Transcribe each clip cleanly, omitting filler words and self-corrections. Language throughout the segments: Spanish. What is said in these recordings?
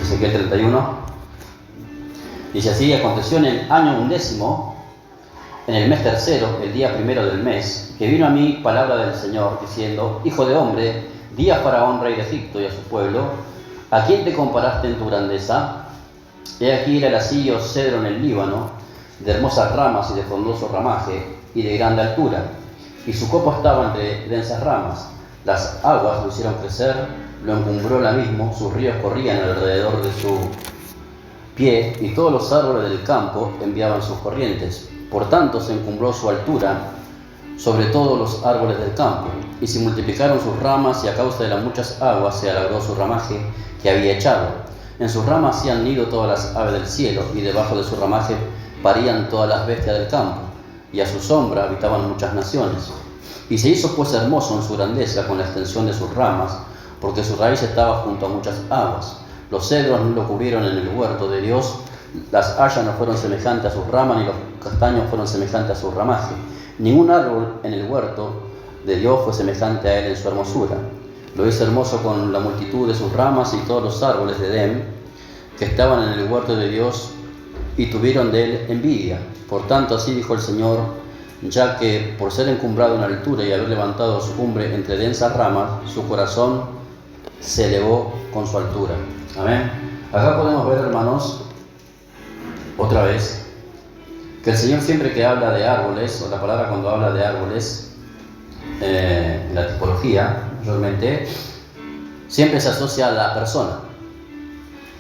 Ezequiel 31. Dice así: aconteció en el año 11, en el mes tercero, el día primero del mes, que vino a mí palabra del Señor, diciendo: Hijo de hombre, di a Faraón, rey de Egipto, y a su pueblo: ¿a quién te comparaste en tu grandeza? He aquí era el asillo cedro en el Líbano, de hermosas ramas y de frondoso ramaje, y de grande altura, y su copa estaba entre densas ramas. Las aguas lo hicieron crecer, lo encumbró el abismo, sus ríos corrían alrededor de su pie, y todos los árboles del campo enviaban sus corrientes. Por tanto se encumbró su altura sobre todos los árboles del campo, y se multiplicaron sus ramas, y a causa de las muchas aguas se alargó su ramaje que había echado. En sus ramas hacían nido todas las aves del cielo, y debajo de su ramaje parían todas las bestias del campo, y a su sombra habitaban muchas naciones. Y se hizo pues hermoso en su grandeza con la extensión de sus ramas, porque su raíz estaba junto a muchas aguas. Los cedros no lo cubrieron en el huerto de Dios, las hayas no fueron semejantes a sus ramas, ni los castaños fueron semejantes a su ramaje. Ningún árbol en el huerto de Dios fue semejante a él en su hermosura. Lo hizo hermoso con la multitud de sus ramas, y todos los árboles de Edén que estaban en el huerto de Dios y tuvieron de él envidia. Por tanto, así dijo el Señor: ya que por ser encumbrado en altura y haber levantado su cumbre entre densas ramas, su corazón se elevó con su altura. Amén. Acá podemos ver, hermanos, otra vez, que el Señor siempre que habla de árboles, o la palabra cuando habla de árboles, la tipología, mayormente, siempre se asocia a la persona.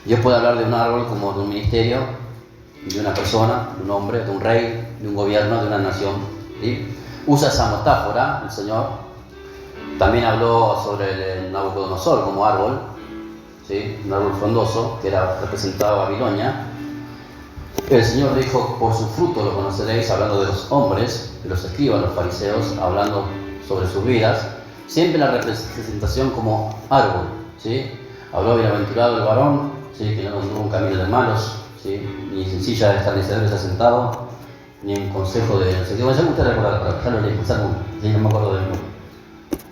Dios puede hablar de un árbol como de un ministerio, de una persona, de un hombre, de un rey, de un gobierno, de una nación, ¿sí? Usa esa metáfora el Señor. También habló sobre el Nabucodonosor como árbol, ¿sí? Un árbol frondoso que era representado a Babilonia. El Señor dijo: por su fruto lo conoceréis, hablando de los hombres, de los escribas, los fariseos, hablando sobre sus vidas. Siempre la representación como árbol, ¿sí? Habló: bienaventurado el varón, ¿sí? Que no anduvo un camino de malos, ¿sí? Ni en silla de escarnecedores ha sentado, ni en consejo de... No sé qué, me gusta recordar, pero ya lo leí, ¿sí? No me acuerdo del nombre.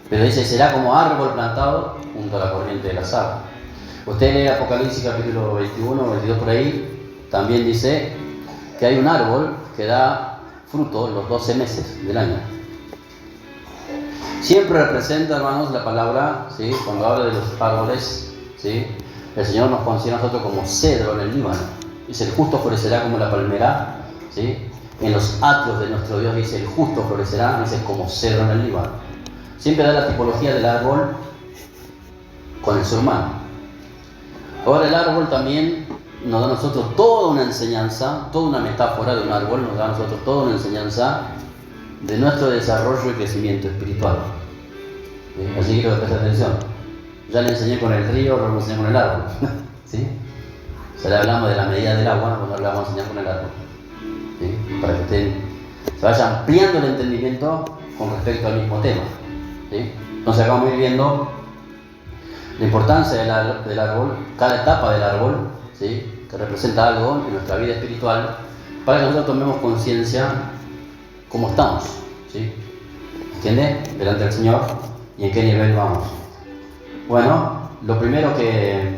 Pero dice: será como árbol plantado junto a la corriente de las aguas. Usted lee Apocalipsis capítulo 21, 22 por ahí, también dice que hay un árbol que da fruto los 12 meses del año. Siempre representa, hermanos, la palabra, ¿sí? Cuando habla de los árboles, ¿sí? El Señor nos considera a nosotros como cedro en el Líbano. Dice: el justo florecerá como la palmera, ¿sí? En los atrios de nuestro Dios, dice: el justo florecerá, dice, como cedro en el Líbano. Siempre da la tipología del árbol con el ser humano. Ahora el árbol también nos da a nosotros toda una enseñanza, toda una metáfora de un árbol, nos da a nosotros toda una enseñanza de nuestro desarrollo y crecimiento espiritual. ¿Sí? Así quiero que preste atención. Ya le enseñé con el río, ahora le enseñé con el árbol. ¿Sí? Ya le hablamos de la medida del agua, ahora le vamos a enseñar con el árbol. ¿Sí? Para que se vaya ampliando el entendimiento con respecto al mismo tema. ¿Sí? Entonces acá vamos a ir viendo la importancia del árbol, cada etapa del árbol, ¿sí? Que representa algo en nuestra vida espiritual, para que nosotros tomemos conciencia cómo estamos, ¿sí? ¿Entiende? Delante del Señor y en qué nivel vamos. Bueno, lo primero que,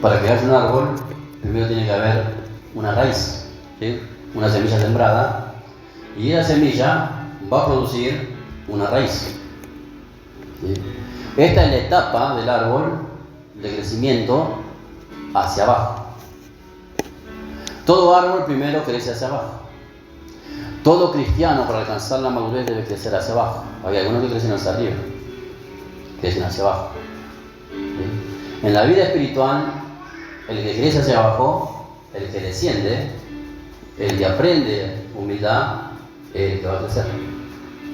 para que haya un árbol, primero tiene que haber una raíz, ¿sí? Una semilla sembrada, y esa semilla va a producir una raíz, ¿sí? Esta es la etapa del árbol de crecimiento hacia abajo. Todo árbol primero crece hacia abajo. Todo cristiano, para alcanzar la madurez, debe crecer hacia abajo. Hay algunos que crecen hacia arriba, crecen hacia abajo, ¿sí? En la vida espiritual, el que crece hacia abajo, el que desciende, el que aprende humildad, es el que va a crecer,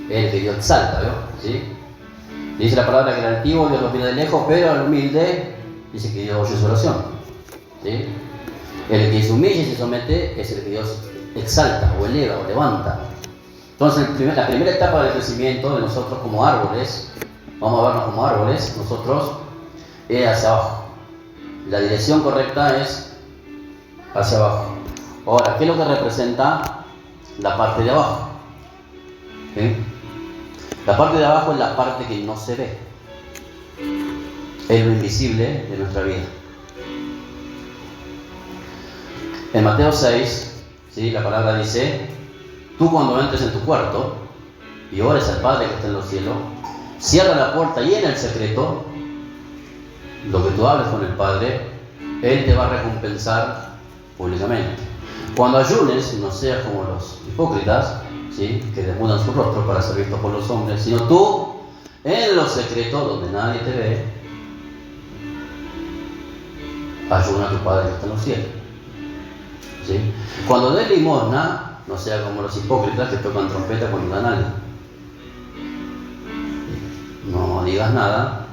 es el que Dios exalta, ¿vio? ¿Sí? Dice la palabra que el altivo Dios lo mira de lejos, pero al humilde dice que Dios oye su oración, ¿sí? El que se humilla y se somete es el que Dios exalta o eleva o levanta. Entonces la primera etapa del crecimiento de nosotros como árboles, vamos a vernos como árboles, nosotros, es hacia abajo. La dirección correcta es hacia abajo. Ahora, ¿qué es lo que representa la parte de abajo? ¿Sí? La parte de abajo es la parte que no se ve, es lo invisible de nuestra vida. En Mateo 6, ¿sí? La palabra dice, tú cuando entres en tu cuarto y ores al Padre que está en los cielos, cierra la puerta y en el secreto, lo que tú hables con el Padre, Él te va a recompensar públicamente. Cuando ayunes, no seas como los hipócritas, ¿sí? Que desnudan su rostro para ser vistos por los hombres, sino tú, en lo secreto, donde nadie te ve, ayuna a tu Padre que está en los cielos. ¿Sí? Cuando des limosna, no sea como los hipócritas que tocan trompeta cuando dan algo. No digas nada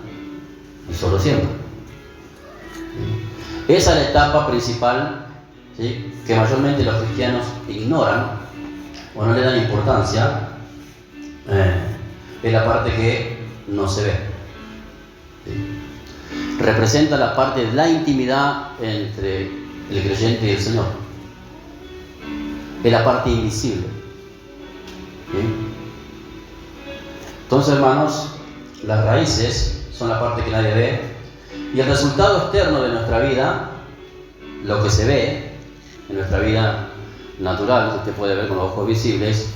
y solo siembra. ¿Sí? Esa es la etapa principal, ¿sí? Que mayormente los cristianos ignoran o no le dan importancia. Es la parte que no se ve. ¿Sí? Representa la parte de la intimidad entre el creyente y el Señor. Es la parte invisible. ¿Sí? Entonces, hermanos, las raíces son la parte que nadie ve y el resultado externo de nuestra vida, lo que se ve en nuestra vida natural, que usted puede ver con los ojos visibles,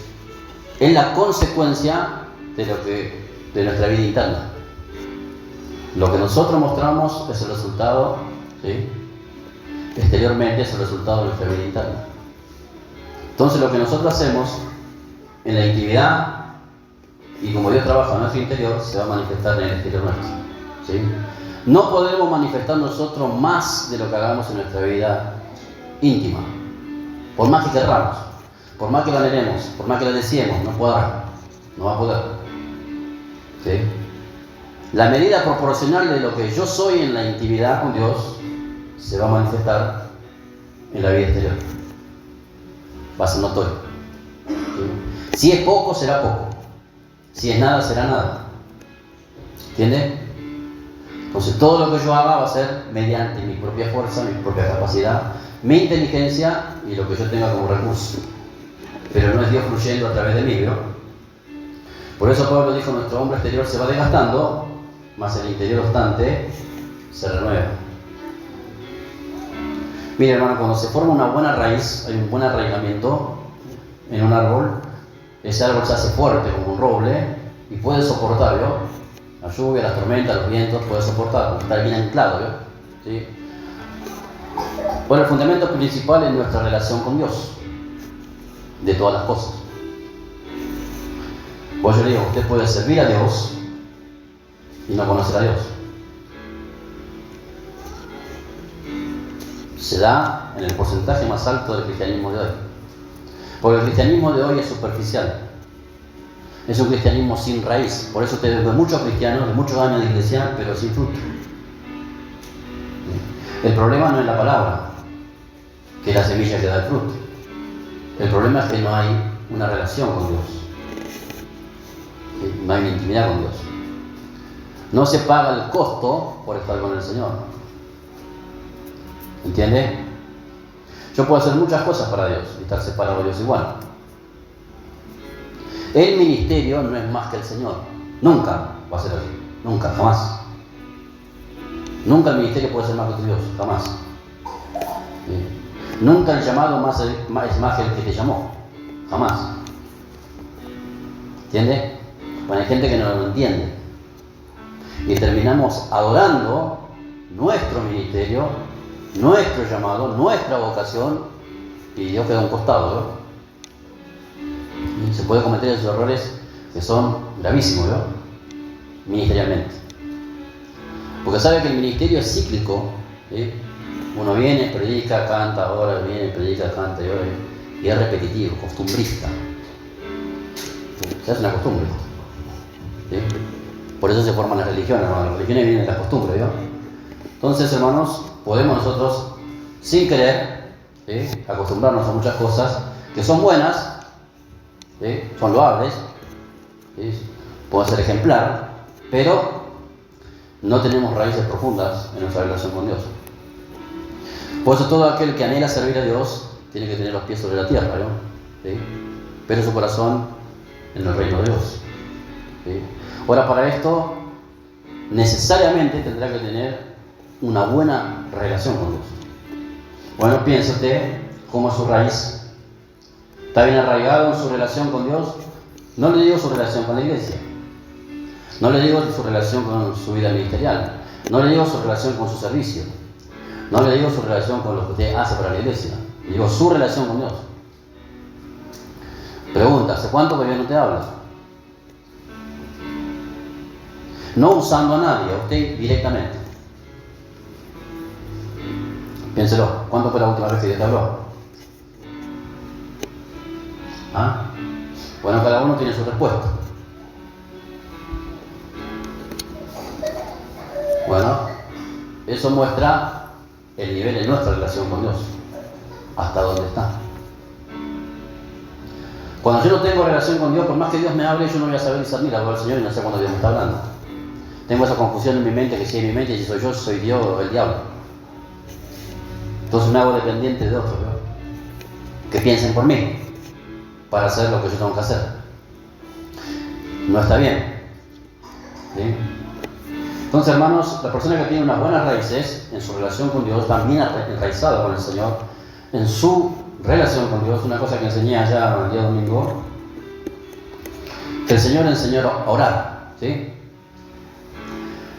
es la consecuencia de nuestra vida interna. Lo que nosotros mostramos es el resultado, ¿sí? Exteriormente es el resultado de nuestra vida interna. Entonces lo que nosotros hacemos en la intimidad y como Dios trabaja en nuestro interior, se va a manifestar en el exterior nuestro. ¿Sí? No podemos manifestar nosotros más de lo que hagamos en nuestra vida íntima. Por más que querramos, por más que la anhelemos, por más que la deseemos, no podrá, no va a poder. ¿Sí? La medida proporcional de lo que yo soy en la intimidad con Dios se va a manifestar en la vida exterior. Va a ser notorio. ¿Sí? Si es poco, será poco. Si es nada, será nada. ¿Entiende? Entonces todo lo que yo haga va a ser mediante mi propia fuerza, mi propia capacidad, mi inteligencia y lo que yo tenga como recurso. Pero no es Dios fluyendo a través de mí, ¿no? Por eso Pablo dijo, nuestro hombre exterior se va desgastando, más el interior obstante se renueva. Mira, hermano, cuando se forma una buena raíz, hay un buen arraigamiento en un árbol, ese árbol se hace fuerte como un roble y puede soportar, ¿no? La lluvia, las tormentas, los vientos, puede soportar, porque está bien anclado, ¿no? ¿Sí? Bueno, el fundamento principal es nuestra relación con Dios, de todas las cosas. Pues yo le digo, usted puede servir a Dios y no conocer a Dios. Se da en el porcentaje más alto del cristianismo de hoy. Porque el cristianismo de hoy es superficial. Es un cristianismo sin raíz. Por eso usted ve muchos cristianos de muchos años de iglesia, pero sin fruto. El problema no es la palabra, que es la semilla que da el fruto. El problema es que no hay una relación con Dios. No hay una intimidad con Dios. No se paga el costo por estar con el Señor. ¿Entiende? Yo puedo hacer muchas cosas para Dios y estar separado de Dios igual. El ministerio no es más que el Señor. Nunca va a ser así. Nunca, jamás. Nunca el ministerio puede ser más que Dios, jamás. ¿Sí? Nunca el llamado es más que el que te llamó. Jamás. ¿Entiende? Bueno, hay gente que no lo entiende. Y terminamos adorando nuestro ministerio, nuestro llamado, nuestra vocación, y Dios queda a un costado, ¿no? Y se puede cometer esos errores que son gravísimos, ¿no? Ministerialmente. Porque sabe que el ministerio es cíclico, ¿sí? Uno viene, predica, canta, ahora viene, predica, canta, y ahora y es repetitivo, costumbrista. Se hace una costumbre. ¿Sí? Por eso se forman las religiones, hermanos. Las religiones vienen de las costumbres, ¿no? Entonces, hermanos, podemos nosotros, sin querer, ¿sí?, acostumbrarnos a muchas cosas que son buenas, ¿sí?, son loables, ¿sí?, pueden ser ejemplar, pero no tenemos raíces profundas en nuestra relación con Dios. Por eso todo aquel que anhela servir a Dios tiene que tener los pies sobre la tierra, ¿no? ¿Sí? Pero su corazón en el reino de Dios. ¿Sí? Ahora, para esto necesariamente tendrá que tener una buena relación con Dios. Bueno, piense usted ¿Cómo es su raíz? ¿Está bien arraigado en su relación con Dios? No le digo su relación con la iglesia. No le digo su relación con su vida ministerial. No le digo su relación con su servicio. No le digo su relación con lo que usted hace para la iglesia. Le digo su relación con Dios. Pregunta, ¿hace cuánto que Dios no te habla? No usando a nadie, a usted directamente. Piénselo, ¿cuándo fue la última vez que Dios te habló? ¿Ah? Bueno, cada uno tiene su respuesta. Bueno, eso muestra el nivel de nuestra relación con Dios. Hasta dónde está. Cuando yo no tengo relación con Dios, por más que Dios me hable, yo no voy a saber discernir la voz del Señor y no sé cuándo Dios me está hablando. Tengo esa confusión en mi mente, que si en mi mente, si soy yo, soy Dios o el diablo. Entonces me hago dependiente de otros, ¿no? Que piensen por mí, para hacer lo que yo tengo que hacer. No está bien. ¿Sí? Entonces, hermanos, la persona que tiene unas buenas raíces en su relación con Dios, también enraizada con el Señor, en su relación con Dios, una cosa que enseñé allá el día domingo, que el Señor enseñó a orar, ¿sí?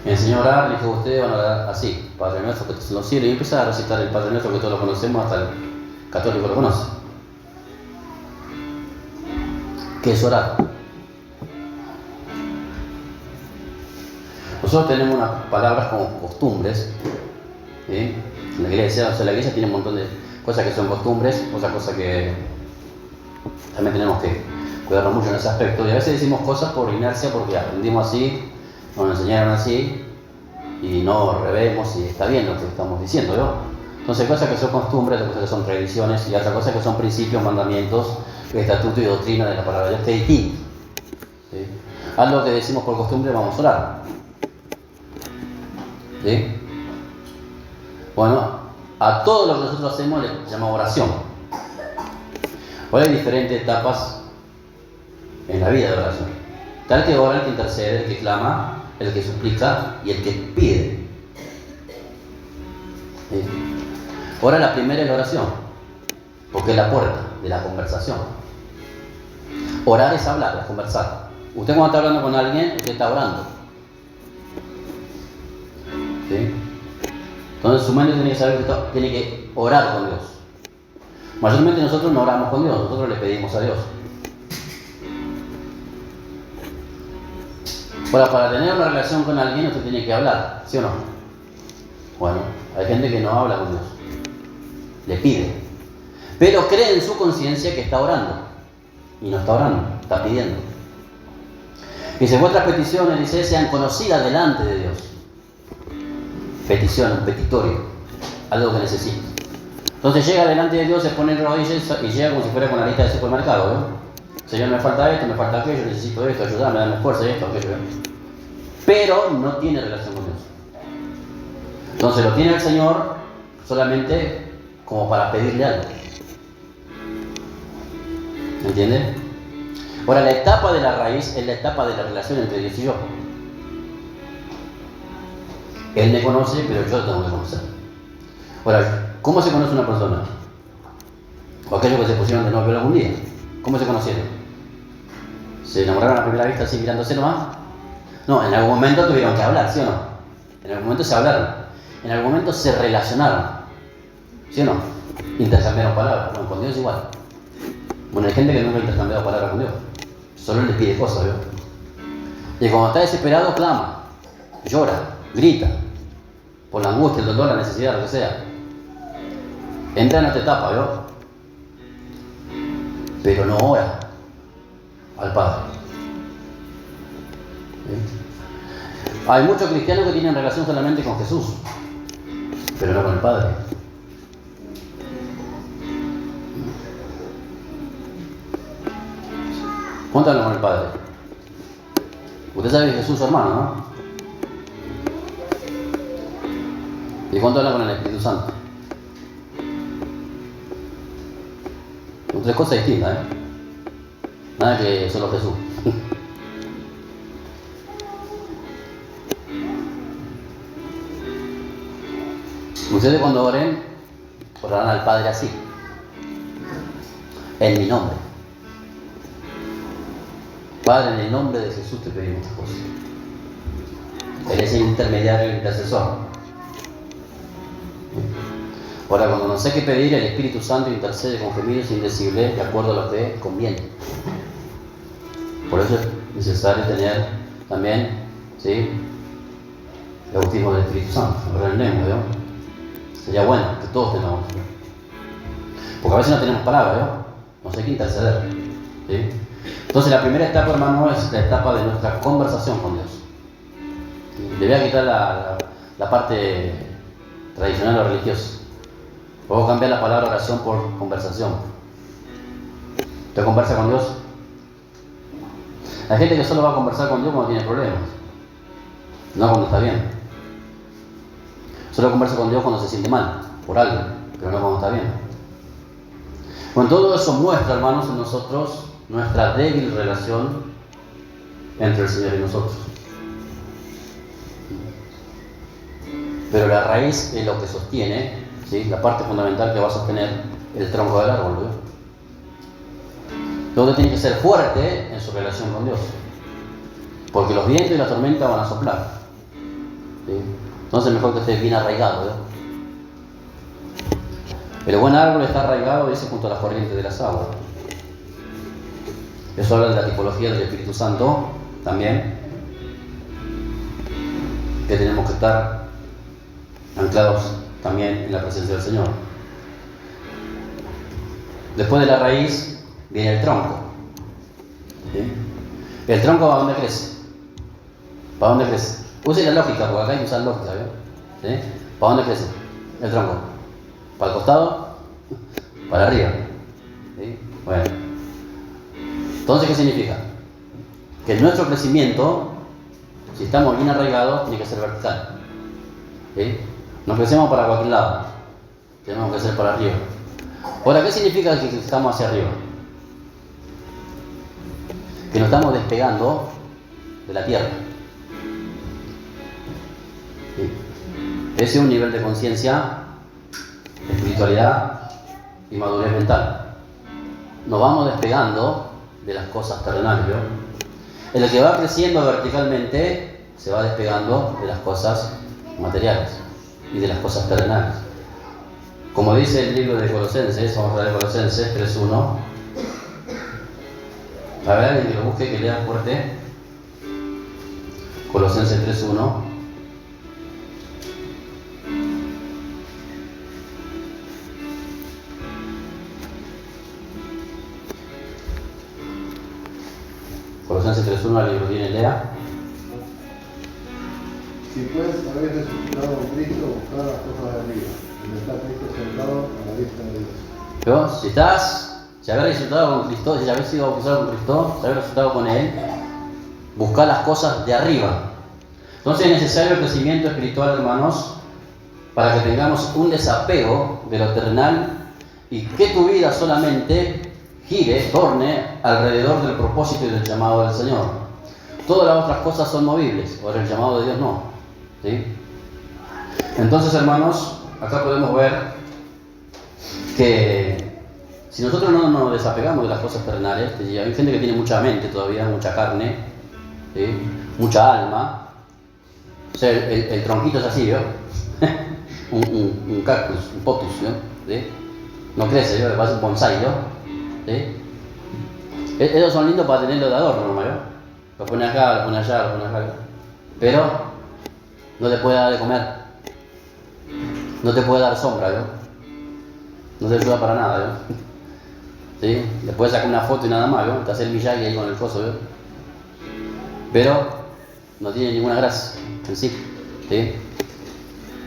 Me enseñó a orar, dijo, ustedes van a orar así, Padre nuestro que estás en los cielos, y empezar a recitar el Padre nuestro que todos lo conocemos, hasta el católico lo conoce. ¿Qué es orar? Nosotros tenemos unas palabras como costumbres, ¿sí? En la iglesia, o sea, la iglesia tiene un montón de cosas que son costumbres, otra cosa que también tenemos que cuidarnos mucho en ese aspecto. Y a veces decimos cosas por inercia, porque aprendimos así, nos enseñaron así, y no revemos si está bien lo que estamos diciendo, ¿no? Entonces hay cosas que son costumbres, hay cosas que son tradiciones, y otras cosas que son principios, mandamientos, estatutos y doctrina de la palabra de Dios, que es distinto. ¿Sí? Algo que decimos por costumbre, vamos a orar. ¿Sí? Bueno, a todo lo que nosotros hacemos le llamamos oración. Ahora hay diferentes etapas en la vida de oración. Está el que ora, el que intercede, el que clama, el que suplica y el que pide. ¿Sí? Ahora la primera es la oración, porque es la puerta de la conversación. Orar es hablar, es conversar. Usted cuando está hablando con alguien, usted está orando. ¿Sí? Entonces su mente tiene que saber que tiene que orar con Dios. Mayormente nosotros no oramos con Dios, nosotros le pedimos a Dios. Ahora, para tener una relación con alguien usted tiene que hablar, ¿sí o no? Bueno, hay gente que no habla con Dios, le pide, pero cree en su conciencia que está orando, y no está orando, está pidiendo. Dice, vuestras peticiones, dice, sean conocidas delante de Dios. Petición, un petitorio, algo que necesita. Entonces llega delante de Dios, se pone en rodillas y llega como si fuera con la lista de supermercado, ¿no? Señor, me falta esto, me falta aquello, necesito esto, ayúdame, dame fuerza, esto, aquello, ¿no? Pero no tiene relación con Dios. Entonces lo tiene el Señor solamente como para pedirle algo. ¿Entiende? Ahora, la etapa de la raíz es la etapa de la relación entre Dios y yo. Él me conoce, pero yo tengo que conocer. Ahora, ¿cómo se conoce una persona? O aquellos que se pusieron de novio algún día. ¿Cómo se conocieron? ¿Se enamoraron a primera vista así mirándose nomás? No, en algún momento tuvieron que hablar, ¿sí o no? En algún momento se hablaron. En algún momento se relacionaron. ¿Sí o no? Intercambiaron palabras. Bueno, con Dios es igual. Bueno, hay gente que nunca ha intercambiado palabras con Dios. Solo le pide cosas, ¿vio? Y cuando está desesperado, clama, llora, grita. Por la angustia, el dolor, la necesidad, lo que sea. Entra en esta etapa, ¿vio? Pero no ora al Padre. ¿Sí? Hay muchos cristianos que tienen relación solamente con Jesús, pero no con el Padre. ¿Cuánto hablan con el Padre? Usted sabe que Jesús es su hermano, ¿no? ¿Y cuánto habla con el Espíritu Santo? Son tres cosas distintas, ¿eh? Nada que solo Jesús. Ustedes cuando oren, orarán al Padre así. En mi nombre. Padre, en el nombre de Jesús te pedimos estas cosas. Él es el intermediario, el intercesor. Ahora, cuando no sé qué pedir, el Espíritu Santo intercede con gemidos indecibles de acuerdo a lo que conviene. Por eso es necesario tener también, ¿sí?, el bautismo del Espíritu Santo. Ahora en lengua, ¿no? Sería bueno que todos tengamos. Porque a veces no tenemos palabras, ¿no? No sé qué interceder. ¿Sí? Entonces la primera etapa, hermano, es la etapa de nuestra conversación con Dios. Le voy a quitar la parte tradicional o religiosa. Puedo cambiar la palabra oración por conversación. ¿Usted conversa con Dios? Hay gente que solo va a conversar con Dios cuando tiene problemas, no cuando está bien. Solo conversa con Dios cuando se siente mal, por algo, pero no cuando está bien. Bueno, todo eso muestra, hermanos, en nosotros nuestra débil relación entre el Señor y nosotros. Pero la raíz es lo que sostiene, ¿sí?, la parte fundamental que va a sostener el tronco del árbol, ¿no? Entonces tiene que ser fuerte en su relación con Dios, porque los vientos y la tormenta van a soplar, ¿sí? Entonces es mejor que esté bien arraigado, ¿no? El buen árbol está arraigado, dice, junto a las corrientes de las aguas. Eso habla de la tipología del Espíritu Santo también, que tenemos que estar anclados también en la presencia del Señor. Después de la raíz viene el tronco, ¿sí? El tronco, ¿para dónde crece? ¿Para dónde crece? Use la lógica, porque acá hay que usar lógica, ¿sí? ¿Para dónde crece el tronco? ¿Para el costado? ¿Para arriba? ¿Sí? Bueno. Entonces, ¿qué significa? Que nuestro crecimiento, si estamos bien arraigados, tiene que ser vertical, ¿sí? No crecemos para cualquier lado, tenemos que ser para arriba. Ahora, ¿qué significa que estamos hacia arriba? Que nos estamos despegando de la tierra. ¿Sí? Ese es un nivel de conciencia, espiritualidad y madurez mental. Nos vamos despegando de las cosas terrenales, ¿no? El que va creciendo verticalmente se va despegando de las cosas materiales y de las cosas terrenales. Como dice el libro de Colosenses, vamos a leer Colosenses 3.1. A ver, alguien que lo busque, que lea fuerte. Colosenses 3.1. Colosenses 3.1, el libro tiene, lea. Si pues habéis resucitado con Cristo, buscad las cosas de arriba, donde está Cristo sentado a la diestra de Dios. Pero si habéis resultado con Cristo, si habéis sido bautizados con Cristo, si habéis resultado con Él, buscad las cosas de arriba. Entonces es necesario el crecimiento espiritual, hermanos, para que tengamos un desapego de lo terrenal y que tu vida solamente gire, torne alrededor del propósito y del llamado del Señor. Todas las otras cosas son movibles, ahora el llamado de Dios no, ¿sí? Entonces, hermanos, acá podemos ver que si nosotros no nos desapegamos de las cosas terrenales, hay gente que tiene mucha mente todavía, mucha carne, ¿sí?, mucha alma. O sea, el tronquito es así, ¿no? un cactus, un potus, ¿no? ¿Sí? No crece, ¿no? Es un bonsai, ¿no? ¿Sí? Ellos son lindos para tenerlo de adorno, ¿no? Lo pone acá, lo pone allá, lo pone acá. Pero no te puede dar de comer. No te puede dar sombra, ¿no? No te ayuda para nada, ¿no? ¿Sí? Le puedes sacar una foto y nada más, ¿no? Te hace el Miyagi ahí con el coso, ¿no? Pero no tiene ninguna gracia en sí, ¿sí?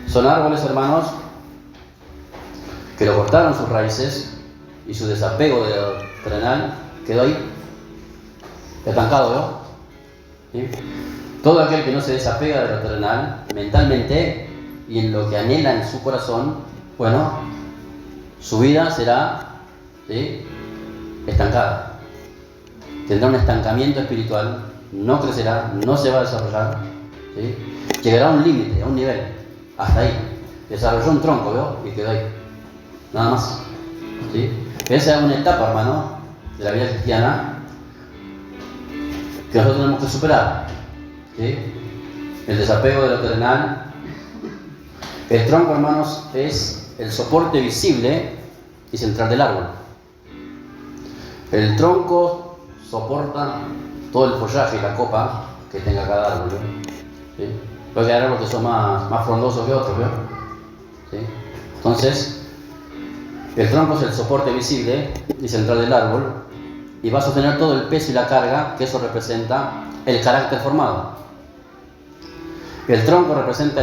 Son árboles, hermanos, que lo cortaron sus raíces y su desapego de lo terrenal quedó ahí, estancado, ¿no? ¿Sí? Todo aquel que no se desapega de lo terrenal mentalmente y en lo que anhela en su corazón, bueno, su vida será, ¿sí?, estancada. Tendrá un estancamiento espiritual, no crecerá, no se va a desarrollar, ¿sí? Llegará a un límite, a un nivel, hasta ahí. Desarrolló un tronco, ¿no?, y quedó ahí, nada más, ¿sí? Esa es una etapa, hermano, de la vida cristiana que nosotros tenemos que superar. ¿Sí? El desapego de lo terrenal. El tronco, hermanos, es el soporte visible y central del árbol. El tronco soporta todo el follaje y la copa que tenga cada árbol. ¿Sí? Puede haber árboles que son más frondosos que otros. ¿Sí? Entonces, el tronco es el soporte visible y central del árbol y va a sostener todo el peso y la carga, que eso representa el carácter formado. El tronco representa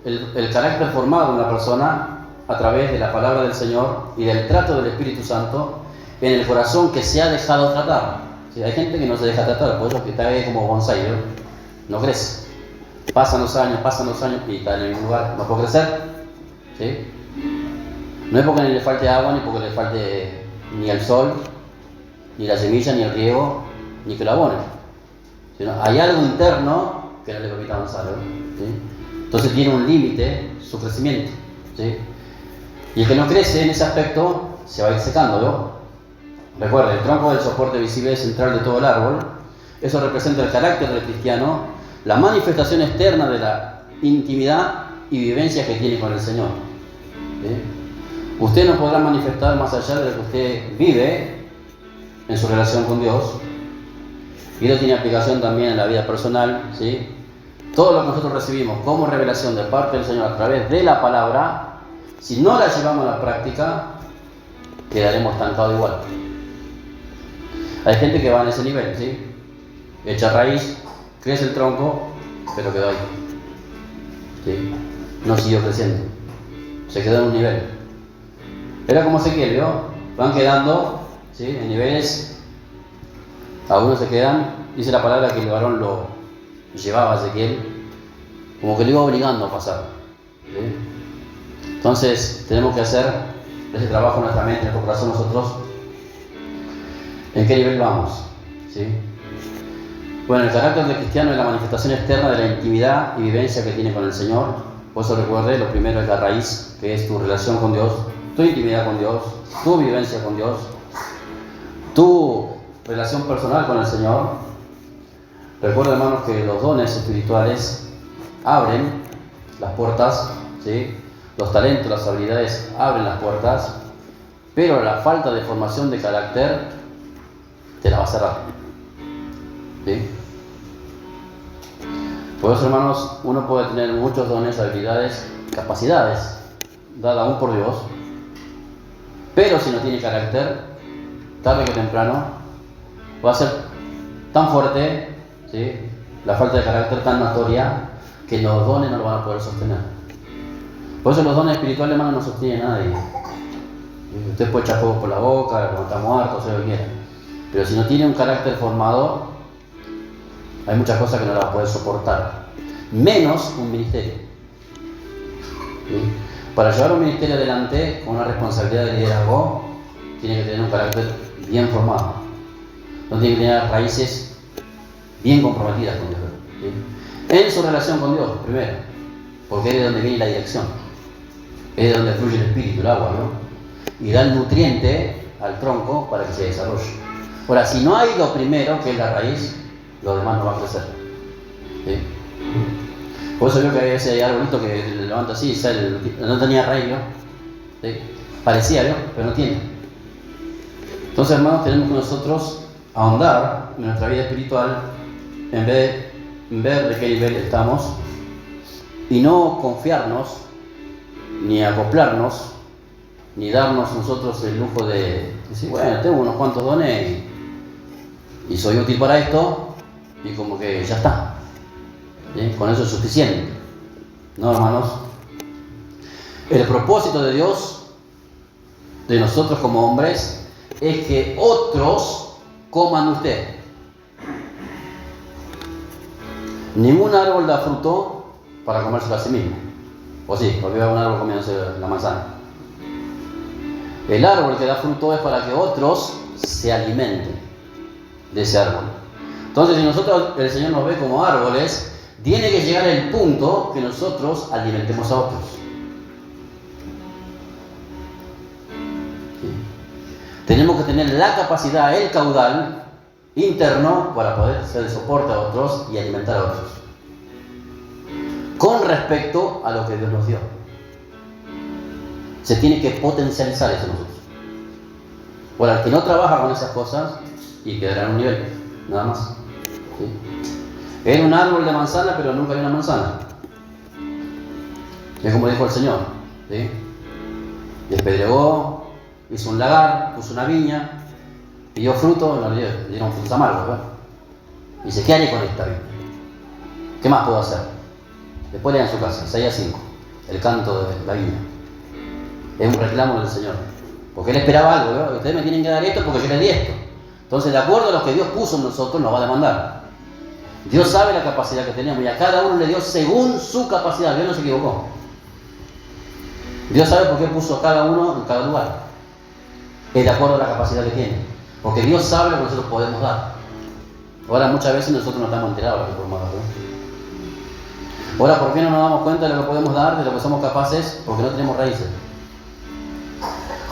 el carácter formado en la persona a través de la palabra del Señor y del trato del Espíritu Santo en el corazón que se ha dejado tratar. ¿Sí? Hay gente que no se deja tratar, por eso que está ahí como bonsai, no crece. Pasan los años y está en el mismo lugar, no puede crecer. ¿Sí? No es porque le falte agua, ni porque le falte ni el sol, ni la semilla, ni el riego, ni que lo abone. Sino hay algo interno que no le permite avanzar. ¿Sí? Entonces tiene un límite su crecimiento. ¿Sí? Y el que no crece en ese aspecto se va a ir secando. ¿No? Recuerden, el tronco es el soporte visible central de todo el árbol. Eso representa el carácter del cristiano, la manifestación externa de la intimidad y vivencia que tiene con el Señor. ¿Sí? Usted no podrá manifestar más allá de lo que usted vive en su relación con Dios. Y eso tiene aplicación también en la vida personal. ¿Sí? Todo lo que nosotros recibimos como revelación de parte del Señor a través de la palabra, si no la llevamos a la práctica, quedaremos estancados igual. Hay gente que va en ese nivel, ¿sí? Echa raíz, crece el tronco, pero quedó ahí. ¿Sí? No siguió creciendo. Se quedó en un nivel. Era como Ezequiel, ¿vio? Van quedando, ¿sí? En niveles. Algunos se quedan. Dice la palabra que el varón lo llevaba a Ezequiel, como que lo iba obligando a pasar. ¿Sí? Entonces, tenemos que hacer ese trabajo en nuestra mente, en nuestro corazón, nosotros. ¿En qué nivel vamos? ¿Sí? Bueno, el carácter del cristiano es la manifestación externa de la intimidad y vivencia que tiene con el Señor. Por eso recuerde, lo primero es la raíz, que es tu relación con Dios, tu intimidad con Dios, tu vivencia con Dios, tu relación personal con el Señor. Recuerda, hermanos, que los dones espirituales abren las puertas, ¿sí? Los talentos, las habilidades abren las puertas, pero la falta de formación de carácter te la va a cerrar. ¿Sí? Por eso, hermanos, uno puede tener muchos dones, habilidades, capacidades, dadas aún por Dios, pero si no tiene carácter, tarde que temprano, va a ser tan fuerte, ¿sí? La falta de carácter tan notoria, que los dones no lo van a poder sostener. Por eso los dones espirituales, hermano, no sostienen a nadie. Usted puede echar fuego por la boca, cuando está muerto, sea lo que quiera. Pero si no tiene un carácter formado, hay muchas cosas que no las va a poder soportar. Menos un ministerio. ¿Sí? Para llevar un ministerio adelante con una responsabilidad de liderazgo, tiene que tener un carácter bien formado. No tiene que tener raíces bien comprometidas con Dios. ¿Sí? En su relación con Dios, primero, porque es de donde viene la dirección. Es de donde fluye el espíritu, el agua, ¿no? Y da el nutriente al tronco para que se desarrolle. Ahora, si no hay lo primero, que es la raíz, lo demás no va a crecer. ¿Sí? Por eso veo que a veces hay arbolitos que le levanta así y sale, no tenía raíz, ¿no? ¿Sí? Parecía, ¿no? Pero no tiene. Entonces, hermanos, tenemos que nosotros ahondar en nuestra vida espiritual en vez de ver de qué nivel estamos y no confiarnos, ni acoplarnos, ni darnos nosotros el lujo de decir, bueno, tengo unos cuantos dones y soy útil para esto y como que ya está. ¿Sí? Con eso es suficiente. No, hermanos. El propósito de Dios, de nosotros como hombres, es que otros coman de usted. Ningún árbol da fruto para comérselo a sí mismo. O sí, porque veo un árbol comiéndose la manzana. El árbol que da fruto es para que otros se alimenten de ese árbol. Entonces, si nosotros, el Señor nos ve como árboles, tiene que llegar el punto que nosotros alimentemos a otros. ¿Sí? Tenemos que tener la capacidad, el caudal interno para poder ser de soporte a otros y alimentar a otros. Con respecto a lo que Dios nos dio. Se tiene que potencializar eso en nosotros. Ahora, el que no trabaja con esas cosas y quedará en un nivel, nada más. ¿Sí? Era un árbol de manzana, pero nunca había una manzana. Es como dijo el Señor. ¿Sí? Despedregó, hizo un lagar, puso una viña, pidió fruto, no le dieron frutos amargos, ¿verdad? Y dice, ¿qué haré con esta viña? ¿Qué más puedo hacer? Después lean en su casa, Isaías 5, el canto de la viña. Es un reclamo del Señor. Porque Él esperaba algo, ¿verdad? Ustedes me tienen que dar esto porque yo les di esto. Entonces, de acuerdo a lo que Dios puso en nosotros, nos va a demandar. Dios sabe la capacidad que tenemos y a cada uno le dio según su capacidad. Dios no se equivocó. Dios sabe por qué puso a cada uno en cada lugar. Es de acuerdo a la capacidad que tiene. Porque Dios sabe lo que nosotros podemos dar. Ahora, muchas veces nosotros no estamos enterados de lo que podemos dar, ¿verdad? Ahora, ¿por qué no nos damos cuenta de lo que podemos dar, de lo que somos capaces? Porque no tenemos raíces.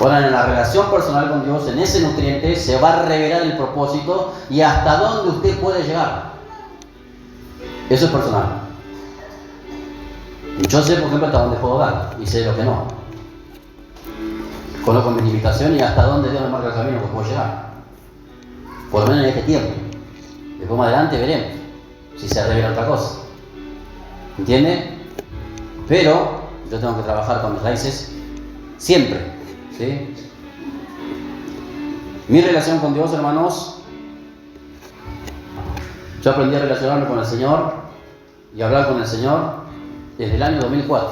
Ahora, en la relación personal con Dios, en ese nutriente, se va a revelar el propósito y hasta dónde usted puede llegar. Eso es personal. Yo sé, por ejemplo, hasta dónde puedo dar y sé lo que no. Conozco mi limitación y hasta dónde Dios me marca el camino que puedo llegar. Por lo menos en este tiempo. Después más adelante veremos si se revela otra cosa. ¿Entiende? Pero yo tengo que trabajar con mis raíces siempre. ¿Sí? Mi relación con Dios, hermanos, yo aprendí a relacionarme con el Señor y a hablar con el Señor desde el año 2004.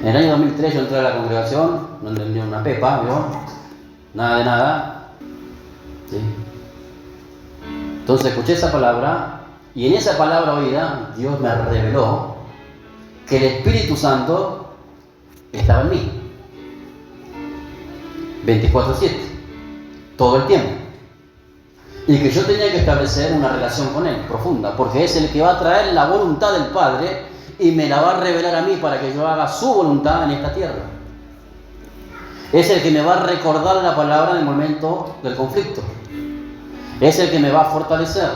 En el año 2003 yo entré a la congregación, no entendí una pepa, ¿vio? Nada de nada. ¿Sí? Entonces escuché esa palabra y en esa palabra oída Dios me reveló que el Espíritu Santo estaba en mí. 24/7, todo el tiempo. Y que yo tenía que establecer una relación con Él profunda, porque es el que va a traer la voluntad del Padre y me la va a revelar a mí para que yo haga su voluntad en esta tierra. Es el que me va a recordar la palabra en el momento del conflicto. Es el que me va a fortalecer.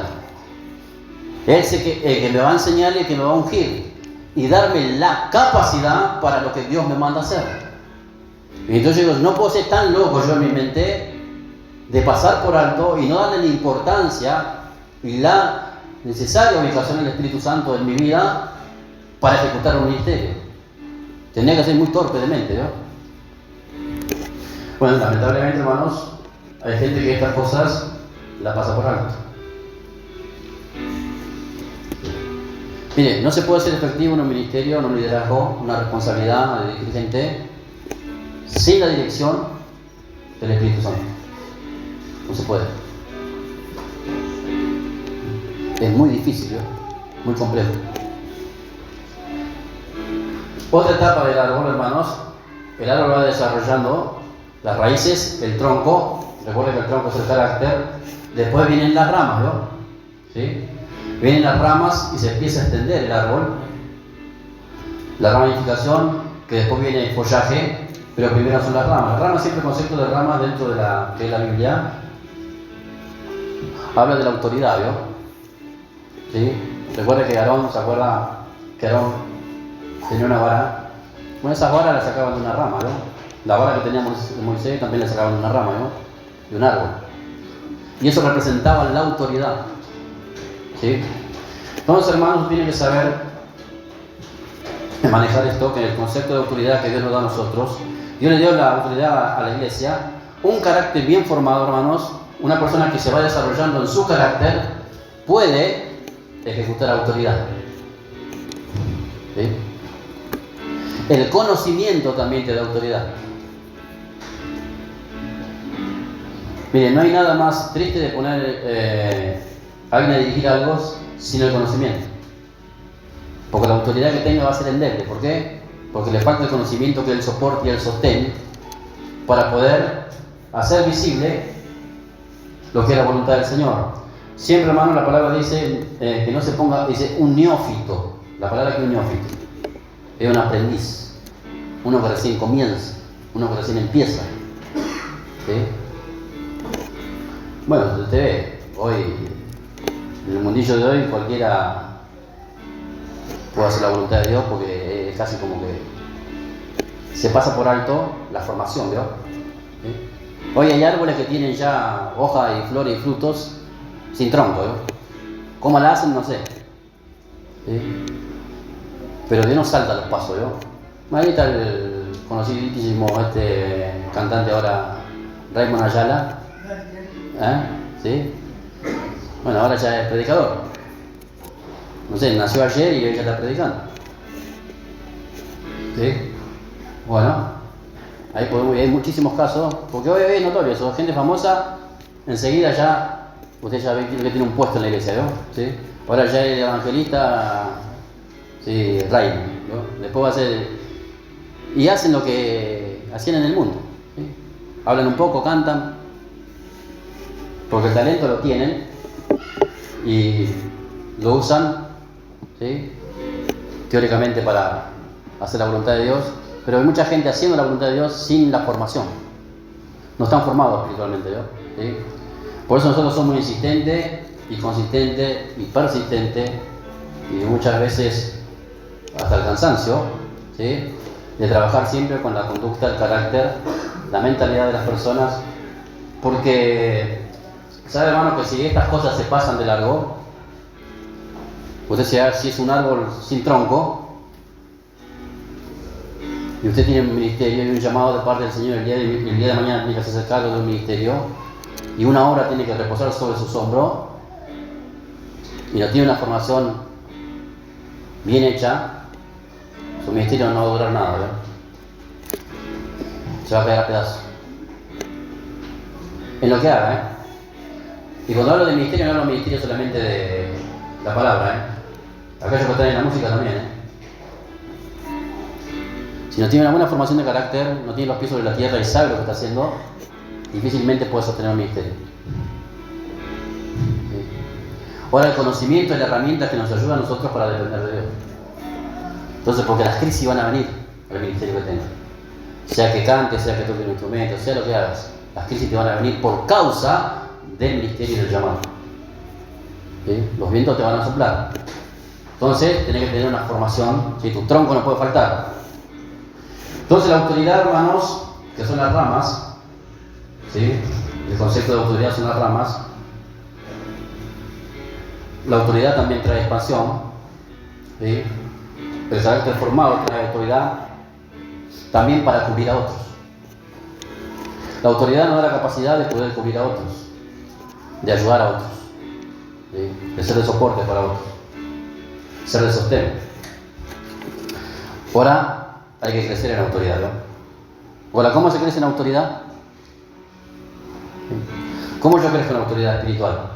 Es el que me va a enseñar y el que me va a ungir y darme la capacidad para lo que Dios me manda hacer. Y entonces yo digo, no puedo ser tan loco yo en mi mente de pasar por alto y no darle la importancia y la necesaria ubicación del Espíritu Santo en mi vida para ejecutar un ministerio. Tendría que ser muy torpe de mente, ¿no? Bueno, lamentablemente, hermanos, hay gente que estas cosas la pasa por alto. Mire, no se puede ser efectivo en un ministerio, en un liderazgo, una responsabilidad de dirigir gente sin la dirección del Espíritu Santo. No se puede. Es muy difícil, ¿no? Muy complejo. Otra etapa del árbol, hermanos, el árbol va desarrollando las raíces, el tronco. Recuerden que el tronco es el carácter. Después vienen las ramas, ¿no? ¿Sí? Vienen las ramas y se empieza a extender el árbol. La ramificación, que después viene el follaje, pero primero son las ramas. Las ramas, siempre el concepto de ramas dentro de la Biblia, habla de la autoridad, ¿vio? ¿Sí? Recuerden que Aarón, ¿se acuerda que Aarón tenía una vara? Bueno, esas varas las sacaban de una rama, ¿no? La vara que tenía Moisés también la sacaban de una rama, ¿no? De un árbol. Y eso representaba la autoridad. ¿Sí? Entonces, hermanos, tienen que saber manejar esto, que el concepto de autoridad que Dios nos da a nosotros. Dios le dio la autoridad a la iglesia, un carácter bien formado, hermanos. Una persona que se va desarrollando en su carácter puede ejecutar autoridad. ¿Sí? El conocimiento también te da autoridad. Miren, no hay nada más triste de poner a alguien a dirigir algo sin el conocimiento. Porque la autoridad que tenga va a ser endeble. ¿Por qué? Porque le falta el conocimiento, que es el soporte y el sostén para poder hacer visible lo que es la voluntad del Señor. Siempre, hermano, la palabra dice que no se ponga, dice un neófito. La palabra que es un neófito es un aprendiz, uno que recién comienza, uno que recién empieza. ¿Sí? Bueno, usted ve, hoy, en el mundillo de hoy, cualquiera puede hacer la voluntad de Dios porque es casi como que se pasa por alto la formación, ¿vio? ¿Sí? Hoy hay árboles que tienen ya hojas y flores y frutos sin tronco, ¿vio? ¿Cómo la hacen? No sé. ¿Sí? Pero Dios no salta los pasos, ¿vio? Ahí está el conocidísimo cantante ahora, Raymond Ayala. ¿Sí? Bueno, ahora ya es predicador. No sé, nació ayer y hoy ya está predicando. ¿Sí? Bueno, ahí hay muchísimos casos, porque hoy es notorio eso, gente famosa, enseguida ya, usted ya ve que tiene un puesto en la iglesia, ¿no? ¿Sí? Ahora ya el evangelista, sí, Raymond, ¿no? Después va a ser, y hacen lo que hacían en el mundo, ¿sí? Hablan un poco, cantan, porque el talento lo tienen y lo usan, ¿sí? Teóricamente para hacer la voluntad de Dios, pero hay mucha gente haciendo la voluntad de Dios sin la formación. No están formados espiritualmente, ¿no? ¿Sí? Por eso nosotros somos insistentes y consistentes y persistentes y muchas veces hasta el cansancio, ¿sí? De trabajar siempre con la conducta, el carácter, la mentalidad de las personas, porque ¿sabe, hermano, que si estas cosas se pasan de largo, usted si es un árbol sin tronco y usted tiene un ministerio y un llamado de parte del Señor, el día de mañana tiene que hacerse cargo de un ministerio y una obra tiene que reposar sobre sus hombros y no tiene una formación bien hecha, su ministerio no va a durar nada, ¿verdad? Se va a pegar a pedazos en lo que haga, Y cuando hablo de ministerio, no hablo de ministerio solamente de la palabra, Aquellos que están en la música también, Si no tiene una buena formación de carácter, no tiene los pies sobre la tierra y sabe lo que está haciendo, difícilmente puede sostener un ministerio. ¿Sí? Ahora, el conocimiento es la herramienta que nos ayuda a nosotros para depender de Dios. Entonces, porque las crisis van a venir al ministerio que tengas. Sea que cantes, sea que toques un instrumento, sea lo que hagas, las crisis te van a venir por causa del ministerio y del llamado. ¿Sí? Los vientos te van a soplar. Entonces, tenés que tener una formación, ¿sí? Tu tronco no puede faltar. Entonces, la autoridad, hermanos, que son las ramas, ¿sí? El concepto de autoridad son las ramas. La autoridad también trae expansión, ¿sí? El carácter formado trae autoridad también para cubrir a otros. La autoridad nos da la capacidad de poder cubrir a otros, de ayudar a otros, ¿sí? De ser de soporte para otros, ser de sostén. Ahora hay que crecer en autoridad, ¿no? Ahora, ¿cómo se crece en autoridad? ¿Cómo yo crezco en autoridad espiritual?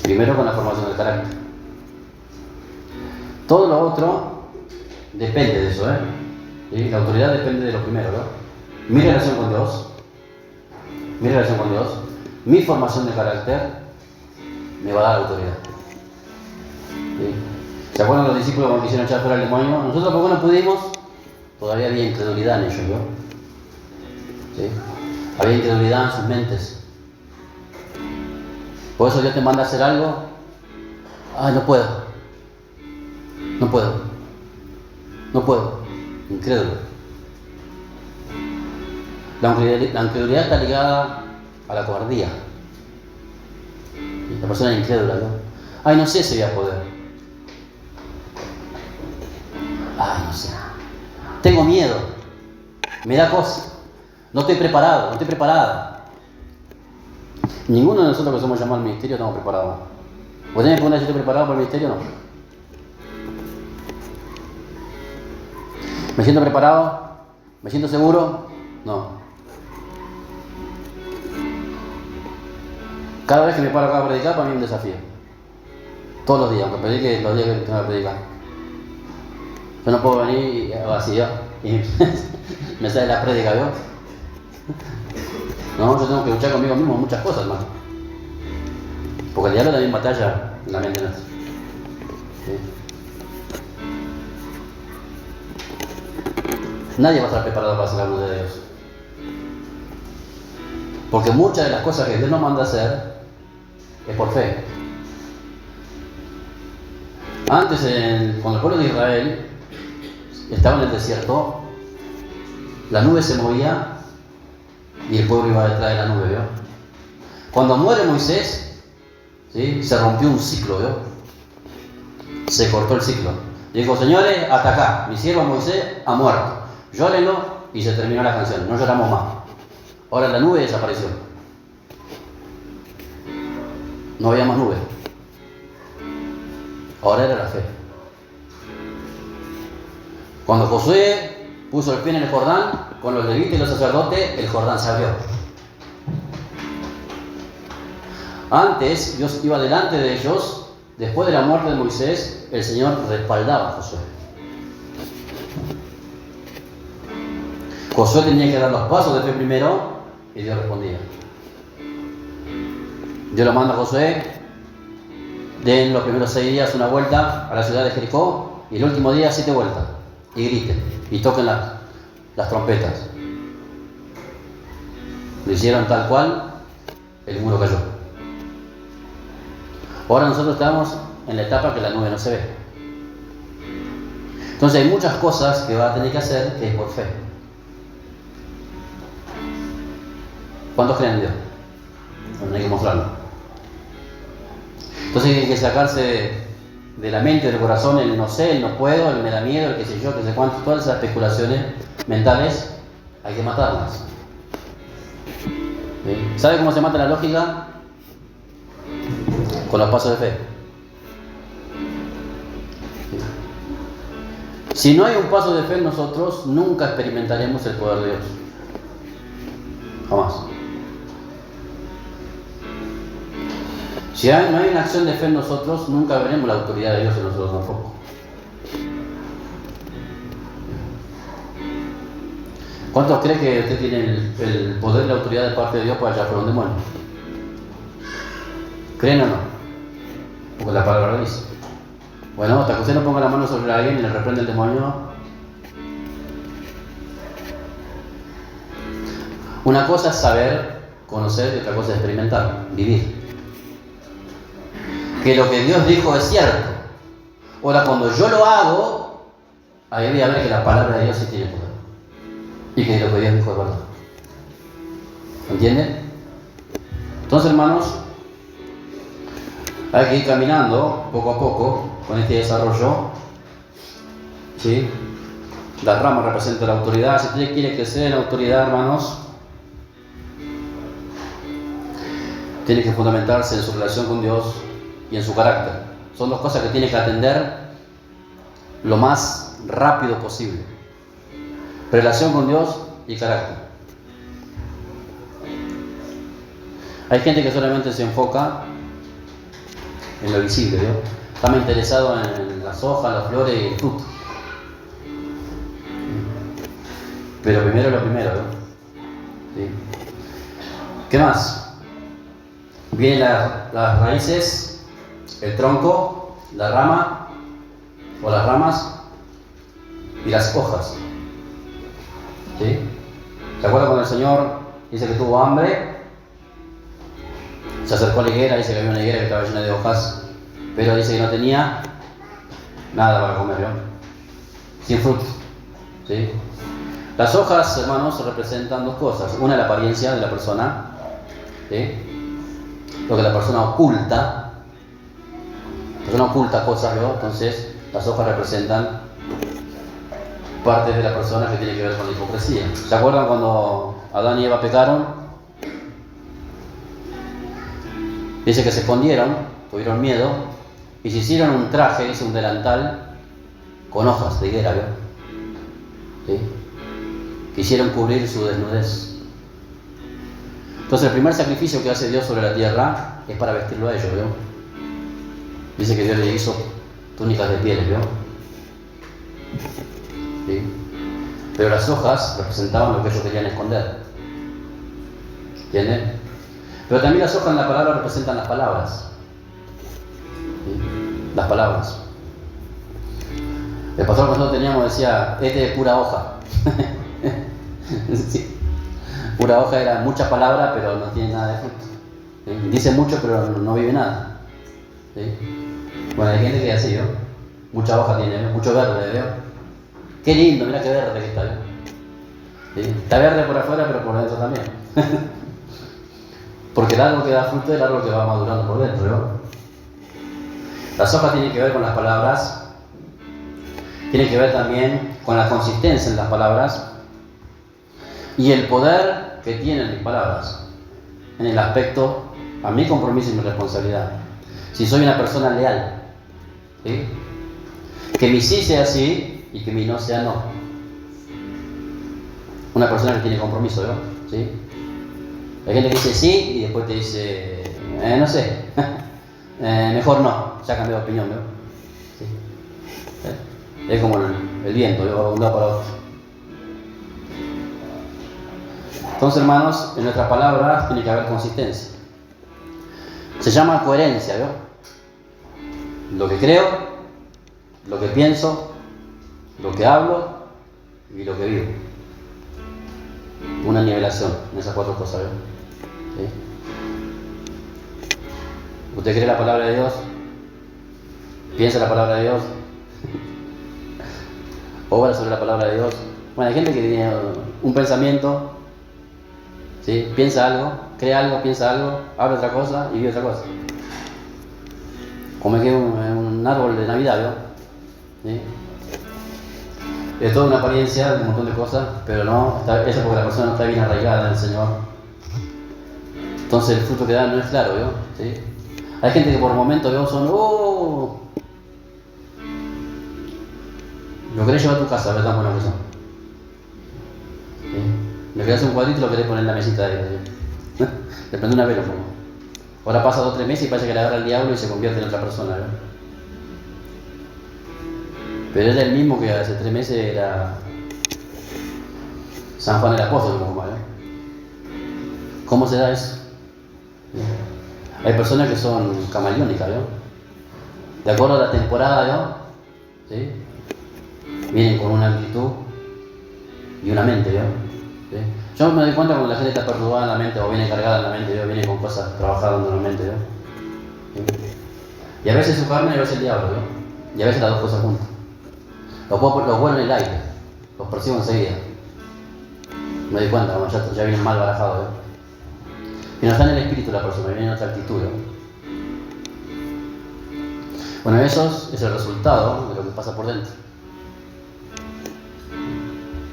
Primero con la formación del carácter. Todo lo otro depende de eso, ¿Sí? La autoridad depende de lo primero, ¿no? Mi relación con Dios, mi formación de carácter me va a dar autoridad. ¿Sí? ¿Se acuerdan los discípulos cuando quisieron echar fuera el demonio? Nosotros, porque no pudimos, todavía había incredulidad en ellos, ¿no? ¿Sí? Había incredulidad en sus mentes. Por eso Dios te manda a hacer algo. Ay, no puedo. Incrédulo. La incredulidad está ligada a la cobardía. La persona es incrédula, ¿no? Ay, no sé si voy a poder. Ay, no sé. Tengo miedo. Me da cosa. No estoy preparado, no estoy preparada. Ninguno de nosotros que somos llamados al ministerio estamos preparados. ¿Ustedes me preguntan si estoy preparado para el ministerio? No. ¿Me siento preparado? ¿Me siento seguro? No. Cada vez que me paro acá a predicar, para mí es un desafío. Todos los días, aunque predique los días que tengo que predicar. Yo no puedo venir y hago así, ¿yo? Y me sale la prédica, ¿yo? No, yo tengo que luchar conmigo mismo en muchas cosas, hermano. Porque el diablo también batalla en la mente nuestra. ¿Sí? Nadie va a estar preparado para hacer la voluntad de Dios. Porque muchas de las cosas que Dios nos manda a hacer es por fe. Antes, cuando el pueblo de Israel estaba en el desierto, la nube se movía y el pueblo iba detrás de la nube, ¿vio? Cuando muere Moisés, ¿sí?, se rompió un ciclo, ¿vio? Se cortó el ciclo. Dijo, señores, hasta acá, mi siervo Moisés ha muerto. Llórenlo, y se terminó la canción, no lloramos más. Ahora la nube desapareció. No había más nube. Ahora era la fe. Cuando Josué puso el pie en el Jordán, con los levitas y los sacerdotes, el Jordán se abrió. Antes, Dios iba delante de ellos. Después de la muerte de Moisés, el Señor respaldaba a Josué. Josué tenía que dar los pasos de fe primero y Dios respondía. Dios lo manda a Josué, den los primeros 6 días una vuelta a la ciudad de Jericó y el último día 7 vueltas y griten y toquen las trompetas. Lo hicieron tal cual, el muro cayó. Ahora nosotros estamos en la etapa que la nube no se ve. Entonces hay muchas cosas que va a tener que hacer que es por fe. ¿Cuántos creen en Dios? Bueno, hay que mostrarlo. Entonces hay que sacarse de la mente, del corazón, el no sé, el no puedo, el me da miedo, el qué sé yo, qué sé cuánto, todas esas especulaciones mentales, hay que matarlas. ¿Sí? ¿Sabe cómo se mata la lógica? Con los pasos de fe. Si no hay un paso de fe en nosotros, nunca experimentaremos el poder de Dios. Jamás. Si no hay una acción de fe en nosotros, nunca veremos la autoridad de Dios en nosotros tampoco. ¿Cuántos creen que usted tiene el poder y la autoridad de parte de Dios para echar fuera un demonio? ¿Creen o no? Porque la palabra lo dice. Bueno, hasta que usted no ponga la mano sobre alguien y le reprende el demonio. Una cosa es saber, conocer, y otra cosa es experimentar, vivir. Que lo que Dios dijo es cierto. Ahora, cuando yo lo hago, ahí voy a ver que la palabra de Dios sí tiene poder. Y que lo que Dios dijo es verdad. ¿Entienden? Entonces, hermanos, hay que ir caminando poco a poco con este desarrollo. ¿Sí? Las ramas representan la autoridad. Si usted quiere crecer en la autoridad, hermanos, tiene que fundamentarse en su relación con Dios y en su carácter. Son 2 cosas que tiene que atender lo más rápido posible. Relación con Dios y carácter. Hay gente que solamente se enfoca en lo visible, ¿no? Está más interesado en las hojas, las flores y el fruto. Pero primero lo primero, ¿no? ¿Sí? ¿Qué más? Vienen las raíces, el tronco, la rama o las ramas y las hojas. ¿Sí? ¿Se acuerdan cuando el Señor dice que tuvo hambre? Se acercó a la higuera, dice que había una higuera que estaba llena de hojas, pero dice que no tenía nada para comer, ¿no? Sin fruto. ¿Sí? Las hojas, hermanos, representan 2 cosas. Una, la apariencia de la persona, ¿sí? Lo que la persona oculta. La persona oculta cosas, ¿no? Entonces, las hojas representan partes de la persona que tiene que ver con la hipocresía. ¿Se acuerdan cuando Adán y Eva pecaron? Dice que se escondieron, tuvieron miedo y se hicieron un traje, dice un delantal, con hojas de higuera, ¿no? ¿Sí? Quisieron cubrir su desnudez. Entonces el primer sacrificio que hace Dios sobre la tierra es para vestirlo a ellos, ¿vio? Dice que Dios le hizo túnicas de pieles, ¿vio? ¿Sí? Pero las hojas representaban lo que ellos querían esconder. ¿Entienden? Pero también las hojas en la palabra representan las palabras. ¿Sí? Las palabras. El pastor que nosotros teníamos decía, este es pura hoja. Sí. Pura hoja era mucha palabra, pero no tiene nada de fruto. ¿Sí? Dice mucho, pero no vive nada. ¿Sí? Bueno, hay gente que es así, ¿no? Mucha hoja tiene, ¿no? Mucho verde, ¿veo? Qué lindo, mira qué verde que está, ¿no? ¿Sí? Está verde por afuera, pero por dentro también. Porque el árbol que da fruto es el árbol que va madurando por dentro, ¿no? Las hojas tienen que ver con las palabras, tienen que ver también con la consistencia en las palabras y el poder que tienen mis palabras en el aspecto a mi compromiso y mi responsabilidad. Si soy una persona leal, ¿sí? Que mi sí sea sí y que mi no sea no. Una persona que tiene compromiso, ¿no? ¿Sí? Hay gente que dice sí y después te dice, no sé, mejor no, ya cambió de opinión, ¿no? ¿Sí? Es como el viento, va de un lado para otro. Entonces, hermanos, en nuestras palabras tiene que haber consistencia. Se llama coherencia, ¿no? Lo que creo, lo que pienso, lo que hablo y lo que vivo. Una nivelación en esas cuatro cosas, ¿no? ¿Sí? ¿Usted cree la palabra de Dios? ¿Piensa la palabra de Dios? ¿Obra sobre la palabra de Dios? Bueno, hay gente que tiene un pensamiento, ¿sí? Piensa algo, cree algo, piensa algo, habla otra cosa y vive otra cosa. Como que un árbol de Navidad, ¿no? ¿Sí? Es toda una apariencia de un montón de cosas, pero no, eso porque la persona no está bien arraigada en el Señor. Entonces el fruto que da no es claro, ¿no? ¿Sí? Hay gente que por momentos, ¿no? Son, lo querés llevar a tu casa, ¿verdad? Tan buenos que son. ¿Sí? Le querés hacer un cuadrito y lo querés poner en la mesita de ahí. Le prende una vela, como. Ahora pasa 2 o 3 meses y parece que le agarra el diablo y se convierte en otra persona, ¿no? Pero era el mismo que hace 3 meses era San Juan el Apóstol, como mal, ¿eh? ¿Cómo se da eso? ¿Sí? Hay personas que son camaleónicas, ¿no? De acuerdo a la temporada, ¿no? ¿Sí? Vienen con una actitud y una mente, ¿no? ¿Sí? Yo me doy cuenta cuando la gente está perturbada en la mente o viene cargada en la mente, ¿no? Viene con cosas trabajadas en la mente, ¿no? ¿Sí? Y a veces su carne y a veces el diablo, ¿no? Y a veces las dos cosas juntas. Los vuelo en el aire, los percibo enseguida. Me doy cuenta, cuando ya vienen mal barajados, ¿no? Y no está en el espíritu la persona, viene en otra actitud, ¿no? Bueno, eso es el resultado de lo que pasa por dentro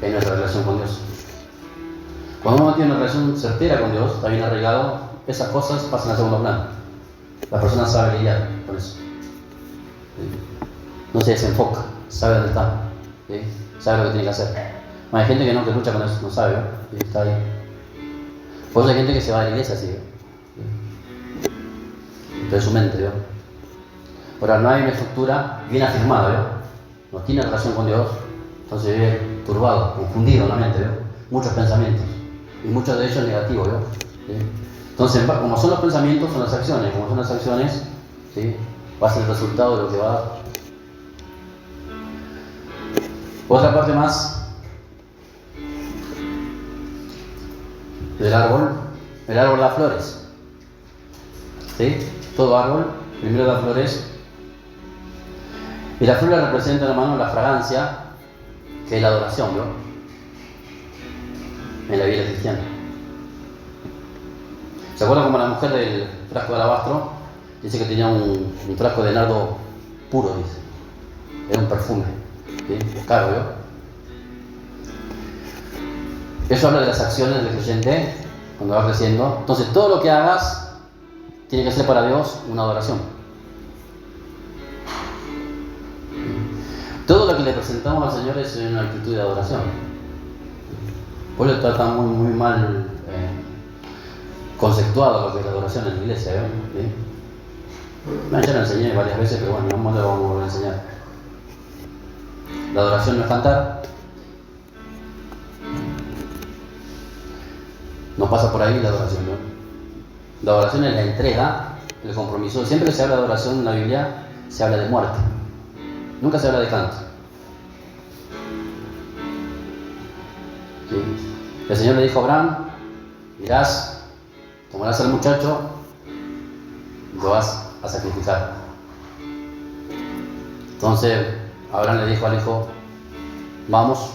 en nuestra relación con Dios. Cuando uno tiene una relación certera con Dios, está bien arraigado, esas cosas pasan a segundo plano. La persona sabe lidiar con eso. ¿Sí? No se desenfoca, sabe dónde está, ¿sí? Sabe lo que tiene que hacer. Bueno, hay gente que lucha con eso, no sabe, ¿sí? Está ahí. Por eso hay gente que se va de la iglesia así, ¿sí? Entonces su mente, ¿no? Ahora no hay una estructura bien afirmada, ¿no? No tiene relación con Dios, entonces vive turbado, confundido en la mente, ¿no? Muchos pensamientos, y muchos de ellos negativos, ¿no? ¿Sí? Entonces, como son los pensamientos, son las acciones, como son las acciones, ¿sí? Va a ser el resultado de lo que va a dar. Otra parte más del árbol, el árbol da flores, ¿sí? Todo árbol primero da flores, y las flores representan, hermano, la fragancia, que es la adoración, ¿no? En la vida cristiana. ¿Se acuerdan como la mujer del frasco de alabastro? Dice que tenía un frasco de nardo puro, dice. Era un perfume, ¿sí? Caro, ¿no? Eso habla de las acciones del creyente cuando va creciendo. Entonces, todo lo que hagas tiene que ser para Dios una adoración. Todo lo que le presentamos al Señor es una actitud de adoración. Por eso está muy mal conceptuado lo que es la adoración en la iglesia, ¿eh? ¿Sí? Ya lo enseñé varias veces, pero bueno, no lo vamos a volver a enseñar. La adoración no es cantar. No pasa por ahí la adoración, ¿no? La adoración es la entrega, el compromiso. Siempre que se habla de adoración en la Biblia, se habla de muerte. Nunca se habla de canto. ¿Sí? El Señor le dijo a Abraham, Mirás, tomarás al muchacho, lo vas a sacrificar. Entonces Abraham le dijo al hijo, vamos,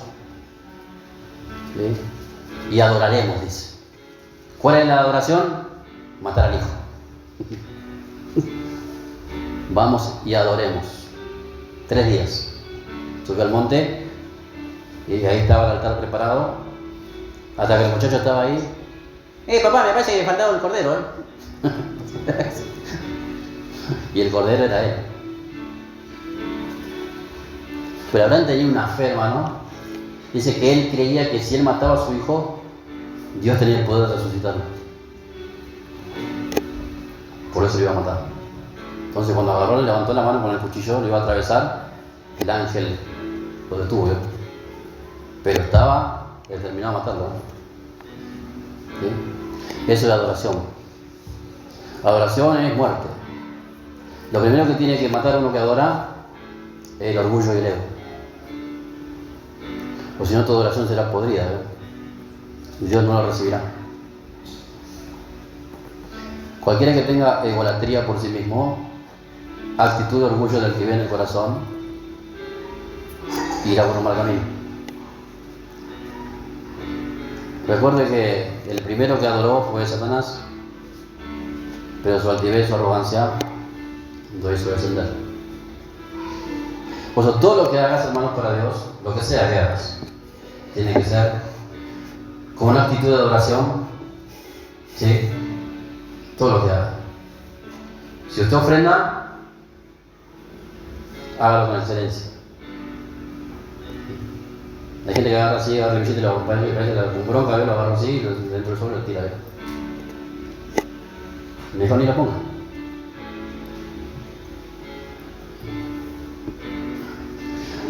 ¿sí? Y adoraremos, dice. ¿Cuál es la adoración? Matar al hijo. Vamos y adoremos. 3 días. Subió al monte y ahí estaba el altar preparado. Hasta que el muchacho estaba ahí. Papá, me parece que me faltaba el cordero, Y el cordero era él. Pero Abraham tenía una fe, hermano. Dice que él creía que si él mataba a su hijo, Dios tenía el poder de resucitarlo. Por eso lo iba a matar. Entonces cuando agarró, le levantó la mano con el cuchillo, lo iba a atravesar, el ángel lo detuvo, ¿eh? Pero estaba determinado a matarlo, ¿sí? Eso es adoración. Adoración es muerte. Lo primero que tiene que matar uno que adora es el orgullo y el ego. O si no, tu adoración será podrida, ¿eh? Y Dios no la recibirá. Cualquiera que tenga egolatría por sí mismo, actitud de orgullo del que vive en el corazón, irá por un mal camino. Recuerde que el primero que adoró fue Satanás, pero su altivez, su arrogancia, lo hizo descender. Por eso todo lo que hagas, hermanos, para Dios, lo que sea que hagas, tiene que ser con una actitud de adoración, ¿sí? Todo lo que haga. Si usted ofrenda, hágalo con excelencia. Hay gente que agarra así, agarra el billete y lo acompaña, y parece que con bronca lo agarra así y dentro del suelo lo tira. Mejor ni la ponga.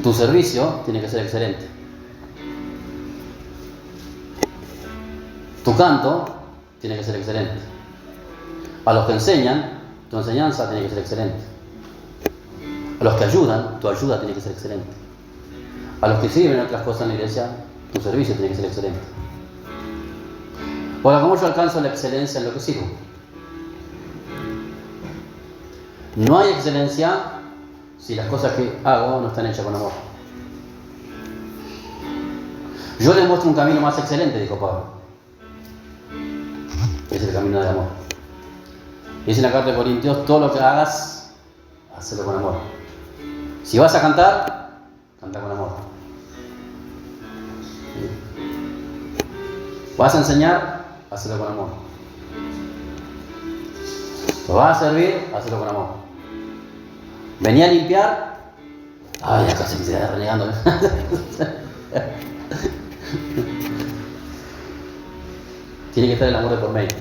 Tu servicio tiene que ser excelente. Tu canto tiene que ser excelente. A los que enseñan, tu enseñanza tiene que ser excelente. A los que ayudan, tu ayuda tiene que ser excelente. A los que sirven otras cosas en la iglesia, tu servicio tiene que ser excelente. Ahora, ¿cómo yo alcanzo la excelencia en lo que sirvo? No hay excelencia si las cosas que hago no están hechas con amor. Yo les muestro un camino más excelente, dijo Pablo. Es el camino del amor. Dice en la carta de Corintios, todo lo que hagas, hazlo con amor. Si vas a cantar, canta con amor. ¿Vas a enseñar? Hazlo con amor. ¿Lo vas a servir? Hazlo con amor. ¿Venía a limpiar? Ay, ya casi me estoy renegando. Tiene que estar el amor de por medio.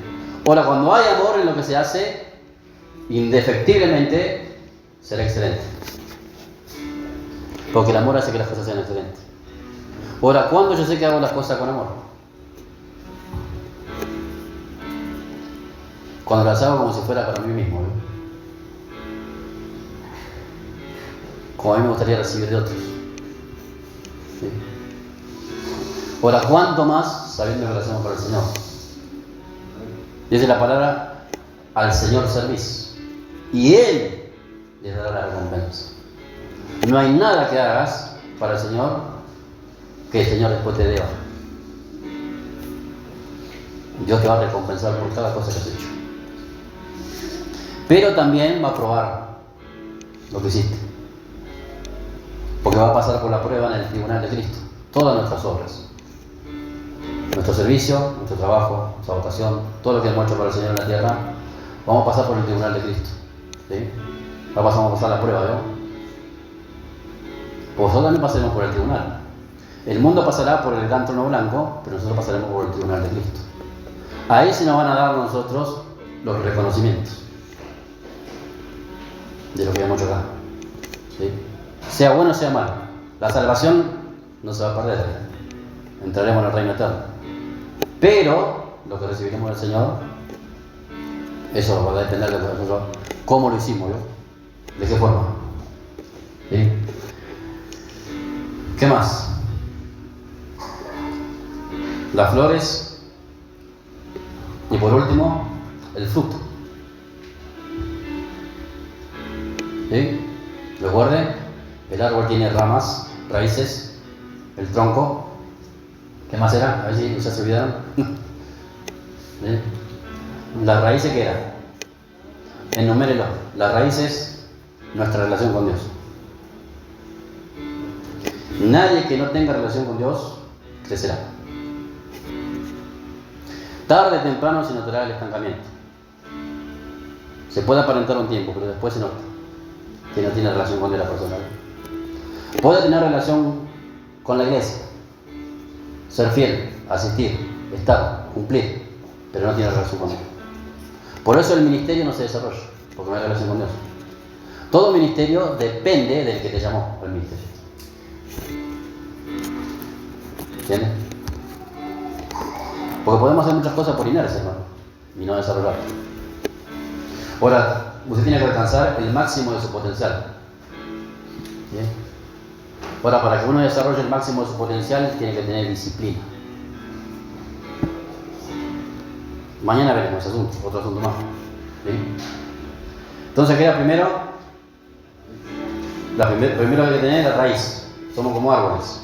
Ahora, cuando hay amor en lo que se hace, indefectiblemente será excelente. Porque el amor hace que las cosas sean excelentes. Ahora, ¿cuándo yo sé que hago las cosas con amor? Cuando las hago como si fuera para mí mismo, ¿eh? Como a mí me gustaría recibir de otros. ¿Sí? Ahora, ¿cuánto más sabiendo que lo hacemos para el Señor? Dice la palabra, al Señor servís, y Él les dará la recompensa. No hay nada que hagas para el Señor que el Señor después te deba. Dios te va a recompensar por cada cosa que has hecho. Pero también va a probar lo que hiciste. Porque va a pasar por la prueba en el tribunal de Cristo. Todas nuestras obras. Nuestro servicio, nuestro trabajo, nuestra vocación, todo lo que hemos hecho para el Señor en la tierra, vamos a pasar por el tribunal de Cristo. ¿Sí? Vamos a pasar la prueba, ¿no? Vosotros también pasaremos por el tribunal. El mundo pasará por el gran trono blanco, pero nosotros pasaremos por el tribunal de Cristo. Ahí se nos van a dar a nosotros los reconocimientos de lo que hemos hecho acá. ¿Sí? Sea bueno o sea malo. La salvación no se va a perder. Entraremos en el reino eterno. Pero lo que recibiremos del Señor, eso va a depender de nosotros. ¿Cómo lo hicimos? ¿Yo? ¿De qué forma? ¿Sí? ¿Qué más? Las flores Y por último, el fruto. ¿Sí? Recuerden, el árbol tiene ramas, raíces, el tronco. ¿Qué más era? A ver si ya se olvidaron. ¿Sí? ¿Las raíces qué eran? Enumérelo. Las raíces, nuestra relación con Dios. Nadie que no tenga relación con Dios crecerá. Tarde o temprano se notará el estancamiento. Se puede aparentar un tiempo, pero después se nota que no tiene relación con Dios la persona. Puede tener relación con la iglesia, ser fiel, asistir, estar, cumplir, pero no tiene relación con Dios. Por eso el ministerio no se desarrolla, porque no hay relación con Dios. Todo ministerio depende del que te llamó al ministerio. ¿Entiendes? Porque podemos hacer muchas cosas por inercia, hermano, y no desarrollar. Ahora, usted tiene que alcanzar el máximo de su potencial. ¿Bien? Ahora, para que uno desarrolle el máximo de su potencial, tiene que tener disciplina. Mañana veremos ese asunto, otro asunto más. ¿Bien? Entonces, ¿qué era primero? Primero hay que tener la raíz. Somos como árboles.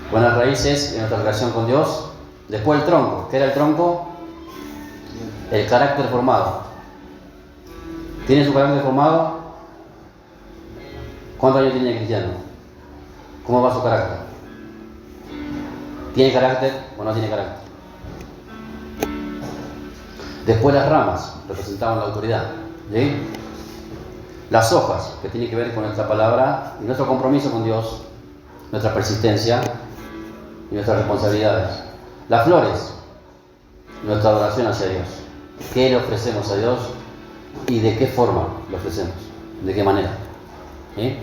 Buenas raíces en nuestra relación con Dios. Después el tronco. ¿Qué era el tronco? El carácter formado. ¿Tiene su carácter formado? ¿Cuántos años tiene el cristiano? ¿Cómo va su carácter? ¿Tiene carácter o no tiene carácter? Después las ramas representaban la autoridad. ¿Sí? Las hojas, que tienen que ver con nuestra palabra y nuestro compromiso con Dios, nuestra persistencia y nuestras responsabilidades. Las flores, nuestra adoración hacia Dios. ¿Qué le ofrecemos a Dios y de qué forma lo ofrecemos? ¿De qué manera? ¿Sí?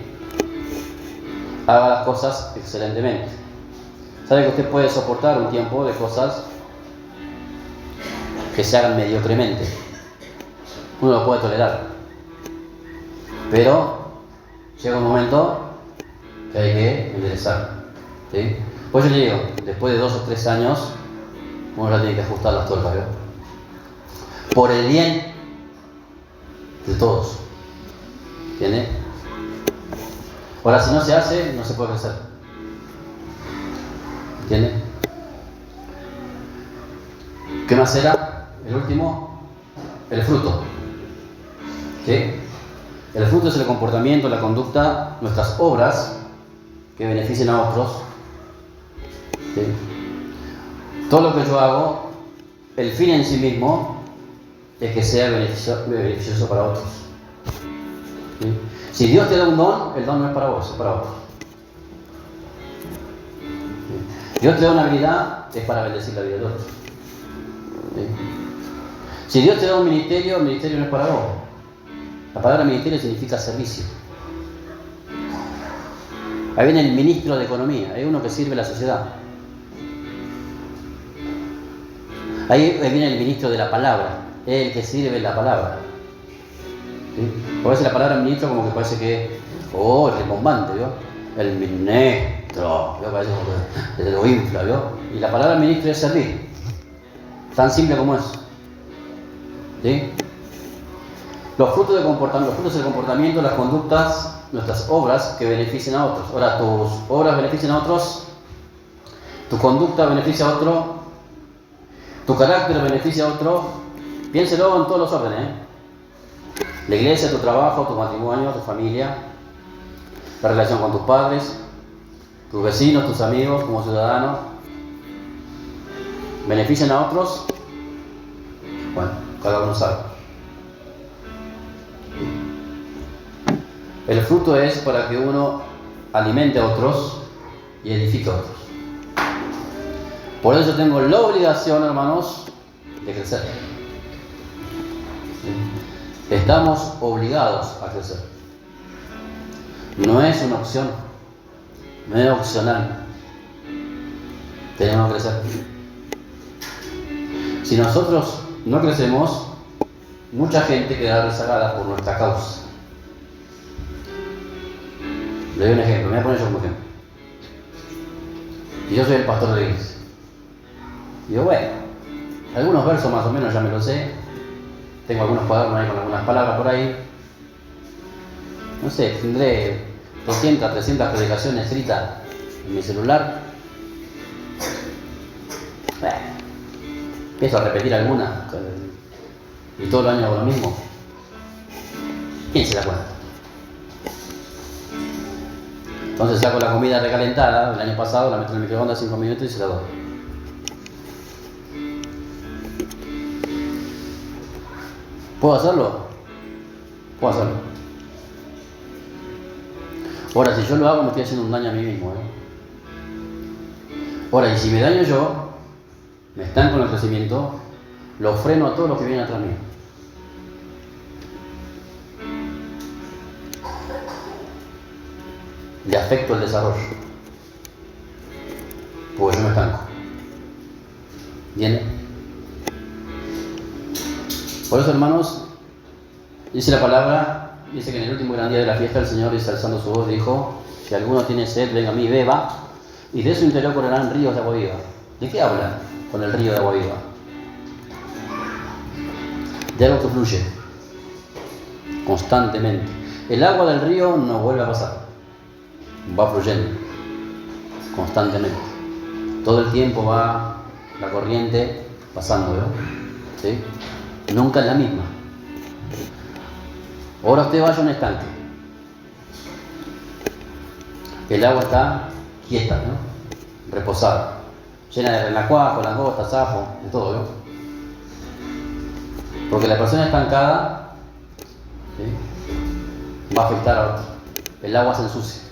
Haga las cosas excelentemente. ¿Sabe que usted puede soportar un tiempo de cosas que se hagan mediocremente? Uno lo puede tolerar. Pero llega un momento que hay que enderezar. ¿Sí? Pues yo le digo, después de 2 o 3 años, uno ya tiene que ajustar las tuercas, ¿verdad? Por el bien de todos. ¿Entiende? Ahora, si no se hace, no se puede crecer. ¿Entiende? ¿Qué más era? El último, el fruto. ¿Sí? El fruto es el comportamiento, la conducta, nuestras obras que beneficien a otros. ¿Sí? Todo lo que yo hago, el fin en sí mismo es que sea beneficioso para otros. ¿Sí? Si Dios te da un don, el don no es para vos, es para otros. ¿Sí? Dios te da una habilidad, es para bendecir la vida de otros. ¿Sí? Si Dios te da un ministerio, el ministerio no es para vos. La palabra ministerio significa servicio. Ahí viene el ministro de Economía, hay uno que sirve a la sociedad. Ahí viene el ministro de la palabra, el que sirve la palabra. ¿Sí? A veces la palabra ministro como que parece que, es rimbombante, ¿vio? El ministro, ¿vio? Parece como que lo infla, ¿vio? Y la palabra ministro es servir, tan simple como eso. ¿Sí? Los frutos del comportamiento, las conductas, nuestras obras que beneficien a otros. Ahora, tus obras benefician a otros, tu conducta beneficia a otro, tu carácter beneficia a otro. Piénselo en todos los órdenes, ¿eh? La iglesia, tu trabajo, tu matrimonio, tu familia, la relación con tus padres, tus vecinos, tus amigos, como ciudadanos. ¿Benefician a otros? Bueno, cada uno sabe. El fruto es para que uno alimente a otros y edifique a otros. Por eso tengo la obligación, hermanos, de crecer. ¿Sí? Estamos obligados a crecer. No es una opción, no es opcional. Tenemos que crecer. Si nosotros no crecemos, mucha gente quedará rezagada por nuestra causa. Le doy un ejemplo, me voy a poner yo como ejemplo. Y yo soy el pastor de la iglesia. Digo, bueno, algunos versos más o menos ya me los sé. Tengo algunos cuadernos ahí con algunas palabras por ahí. No sé, tendré 200, 300 predicaciones escritas en mi celular. Bueno, empiezo a repetir algunas y todo el año hago lo mismo. ¿Quién se da cuenta? Entonces saco la comida recalentada del año pasado, la meto en el microondas 5 minutos y se la doy. ¿Puedo hacerlo? Puedo hacerlo. Ahora, si yo lo hago, me estoy haciendo un daño a mí mismo. Ahora, y si me daño yo, me estanco en el crecimiento, lo freno a todos los que vienen atrás mío. Le afecto el desarrollo. Pues yo me estanco. ¿Entienden? Por eso, hermanos, dice la palabra, dice que en el último gran día de la fiesta el Señor, alzando su voz, dijo: si alguno tiene sed, venga a mí, beba, y de su interior correrán ríos de agua viva. ¿De qué habla con el río de agua viva? De algo que fluye constantemente. El agua del río no vuelve a pasar, va fluyendo constantemente. Todo el tiempo va la corriente pasando, ¿no? ¿Sí? Nunca es la misma. Ahora usted vaya a un estanque. El agua está quieta, ¿no? Reposada, llena de renacuajo, langosta, sapo, de todo, ¿no? Porque la persona estancada, ¿sí?, va a afectar a otro. El agua se ensucia.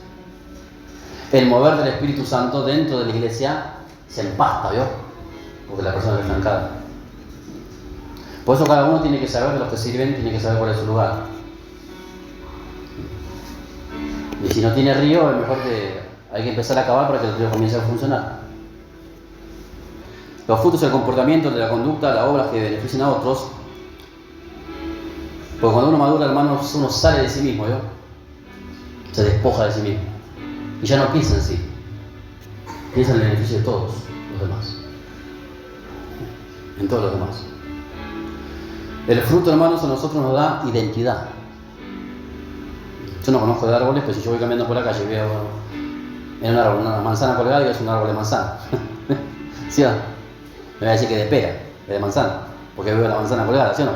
El mover del Espíritu Santo dentro de la iglesia se empasta, ¿vio? Porque la persona está estancada. Por eso cada uno tiene que saber, de los que sirven, tiene que saber cuál es su lugar. Y si no tiene río, es mejor que hay que empezar a cavar para que el río comience a funcionar. Los frutos del comportamiento, de la conducta, las obras que benefician a otros. Porque cuando uno madura, hermanos, uno sale de sí mismo, ¿vio? Se despoja de sí mismo. Y ya no piensa en sí. Piensa en el beneficio de todos los demás. En todos los demás. El fruto, hermanos, a nosotros nos da identidad. Yo no conozco de árboles, pero si yo voy caminando por la calle y veo en un árbol una manzana colgada, y es un árbol de manzana. ¿Sí o no? Me va a decir que de pera, es de manzana, porque veo la manzana colgada, ¿sí o no?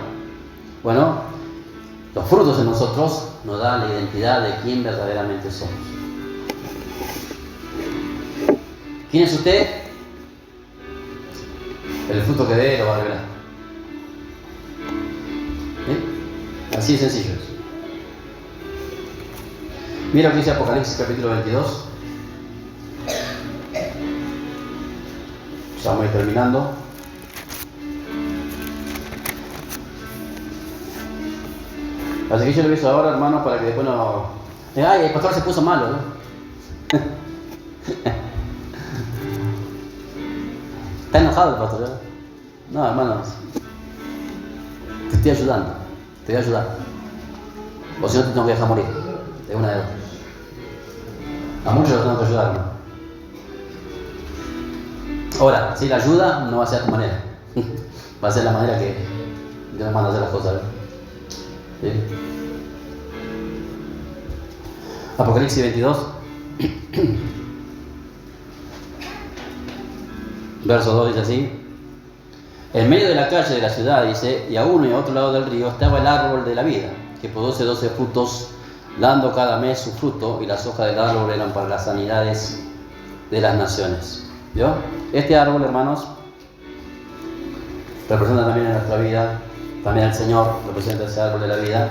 Bueno, los frutos en nosotros nos dan la identidad de quién verdaderamente somos. ¿Quién es usted? El fruto que dé lo va a revelar. ¿Sí? Así de sencillo es. Mira lo que dice Apocalipsis capítulo 22. Ya vamos a ir terminando. Así que yo lo aviso ahora, hermanos, para que después no... ¡Ay, el pastor se puso malo! ¿No? Está enojado el pastor, ¿verdad? No, hermanos. Te estoy ayudando. Te voy a ayudar. O si no, te tengo que dejar morir. De una de dos. A muchos los tengo que ayudar, ¿no? Ahora, si la ayuda no va a ser a tu manera. Va a ser la manera que Dios me manda a hacer las cosas, ¿no? ¿Sí? Apocalipsis 22. Verso 2 dice así: en medio de la calle de la ciudad, dice, y a uno y a otro lado del río estaba el árbol de la vida, que produce 12 frutos, dando cada mes su fruto, y las hojas del árbol eran para las sanidades de las naciones. ¿Vio? Este árbol, hermanos, representa también en nuestra vida, también el Señor representa ese árbol de la vida,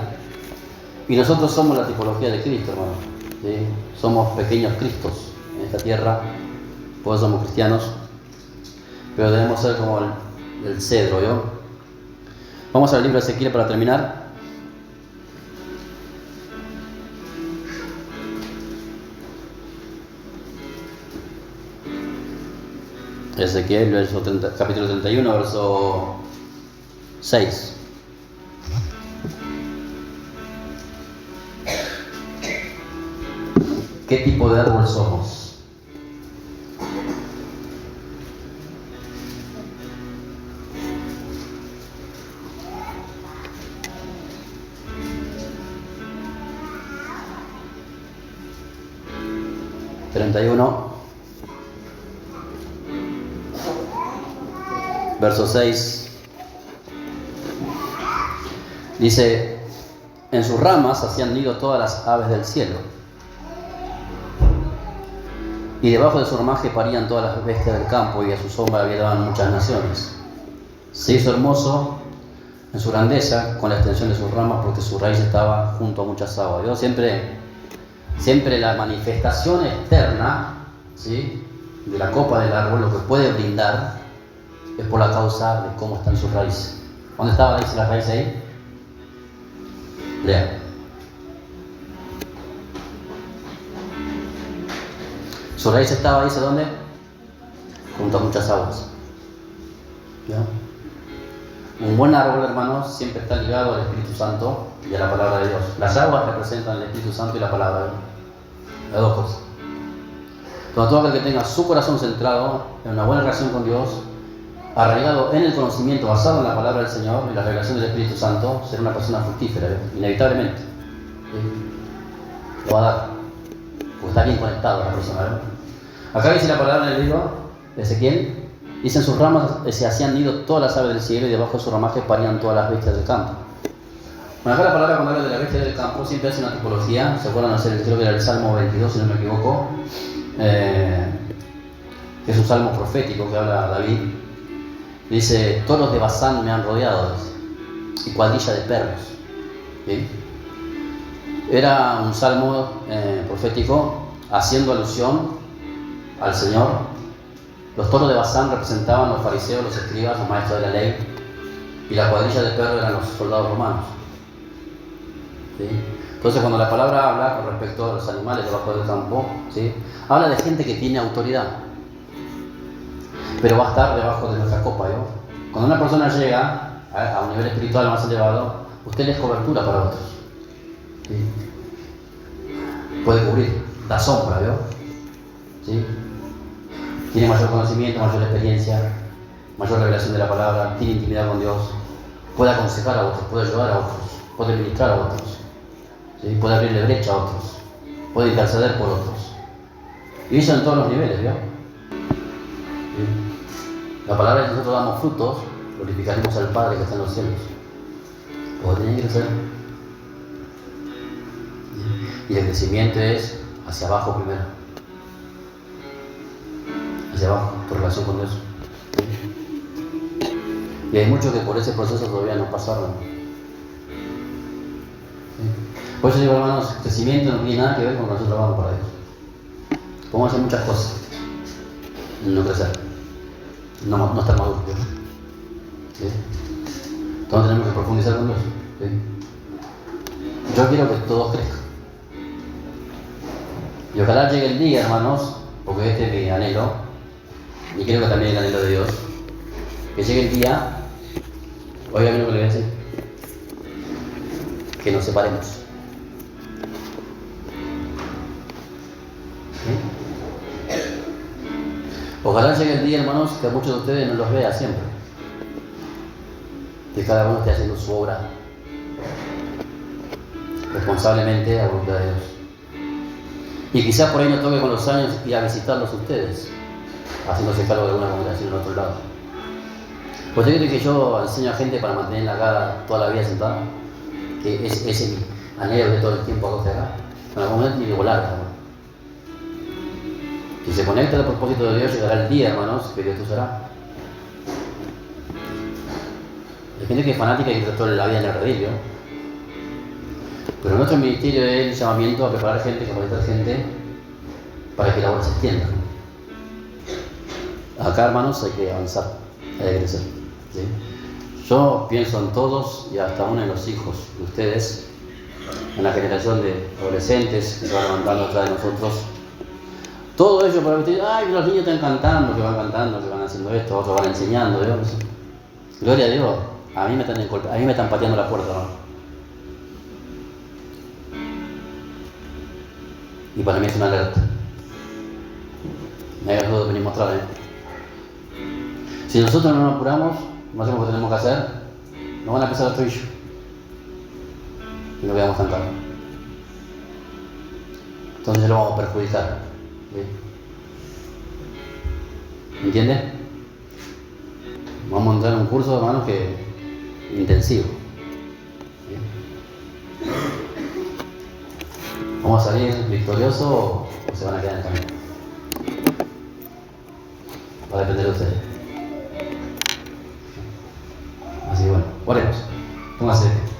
y nosotros somos la tipología de Cristo, hermanos. ¿Sí? Somos pequeños Cristos en esta tierra, por eso somos cristianos, pero debemos ser como el cedro, ¿vio? Vamos al libro de Ezequiel para terminar. Ezequiel, capítulo 31, verso 6. ¿Qué tipo de árbol somos? 31, verso 6, dice: en sus ramas hacían nido todas las aves del cielo, y debajo de su ramaje parían todas las bestias del campo, y a su sombra habitaban muchas naciones. Se hizo hermoso en su grandeza con la extensión de sus ramas, porque su raíz estaba junto a muchas aguas. Yo siempre la manifestación externa, ¿sí?, de la copa del árbol, lo que puede brindar, es por la causa de cómo están sus raíces. ¿Dónde estaba la raíz ahí? Lea. Su raíz estaba, dice, ¿dónde? Junto a muchas aguas. ¿Ya? Un buen árbol, hermanos, siempre está ligado al Espíritu Santo y a la palabra de Dios. Las aguas representan el Espíritu Santo y la palabra de Dios. Las dos cosas. Entonces, todo aquel que tenga su corazón centrado en una buena relación con Dios, arraigado en el conocimiento basado en la palabra del Señor y la revelación del Espíritu Santo, será una persona fructífera, inevitablemente. Lo va a dar, porque está bien conectado a la persona, ¿verdad? Acá dice la palabra en el libro de Ezequiel, dice: en sus ramas se hacían nido todas las aves del cielo, y debajo de su ramaje parían todas las bestias del campo. Bueno, acá la palabra, cuando habla de la bestia del campo, siempre hace una tipología. ¿Se acuerdan hacer? Creo que era el Salmo 22, si no me equivoco, que es un salmo profético que habla David. Dice: toros de Basán me han rodeado, y cuadrilla de perros. ¿Sí? Era un salmo profético haciendo alusión al Señor. Los toros de Basán representaban los fariseos, los escribas, los maestros de la ley, y la cuadrilla de perros eran los soldados romanos. ¿Sí? Entonces, cuando la palabra habla con respecto a los animales debajo del campo, ¿sí?, habla de gente que tiene autoridad, pero va a estar debajo de nuestra copa, ¿yo? Cuando una persona llega a un nivel espiritual más elevado, usted le es cobertura para otros. ¿Sí? Puede cubrir, da sombra, ¿yo? ¿Sí? Tiene mayor conocimiento, mayor experiencia, mayor revelación de la palabra, tiene intimidad con Dios, puede aconsejar a otros, puede ayudar a otros, puede ministrar a otros, ¿sí?, puede abrirle brecha a otros, puede interceder por otros. Y eso en todos los niveles, ¿vio? ¿Sí? La palabra es que nosotros damos frutos, glorificaremos al Padre que está en los cielos. Porque tiene que crecer. ¿Sí? Y el crecimiento es hacia abajo primero. Hacia abajo, tu relación con Dios. ¿Sí? Y hay muchos que por ese proceso todavía no pasaron. ¿Sí? Por eso digo, hermanos, crecimiento no tiene nada que ver con nosotros trabajamos para Dios. Podemos hacer muchas cosas, no crecer, no estar maduros. ¿Sí? Entonces tenemos que profundizar con Dios. ¿Sí? Yo quiero que todos crezcan. Y ojalá llegue el día, hermanos, porque este es mi anhelo, y creo que también es el anhelo de Dios, que llegue el día, oiga bien lo que le voy a decir, que nos separemos. ¿Sí? Ojalá llegue el día, hermanos, que a muchos de ustedes no los vea siempre, que cada uno esté haciendo su obra responsablemente a voluntad de Dios. Y quizás por ahí nos toque con los años ir a visitarlos a ustedes, haciéndose cargo de alguna congregación en otro lado. Pues yo creo que yo enseño a gente para mantenerla acá toda la vida sentada, que ese es mi anhelo de todo el tiempo acá acá. En algún momento tiene que volar, hermano. Si se conecta al propósito de Dios, llegará el día, hermanos, que Dios te usará. Hay gente que es fanática y que toda la vida en el redil, ¿no? Pero nuestro ministerio es el llamamiento a preparar gente, capacitar gente para que la obra se extienda. Acá, hermanos, hay que avanzar, hay que crecer. ¿Sí? Yo pienso en todos y hasta uno de los hijos de ustedes, en la generación de adolescentes que se van levantando atrás de nosotros. Todo ello para que ay, los niños están cantando, que van haciendo esto, otros van enseñando, Dios. Gloria a Dios, a mí me están pateando la puerta, ¿no? Y para mí es una alerta. Me hagas duda de venir a mostrar, ¿eh? Si nosotros no nos apuramos, no hacemos lo que tenemos que hacer, nos van a empezar a estrellar y nos quedamos cantar. Entonces lo vamos a perjudicar. ¿Entiende? Vamos a entrar en un curso, hermanos, que intensivo. ¿Vamos a salir victoriosos o se van a quedar en el camino? Va a depender de ustedes. Así que bueno, oremos. Póngase de pie.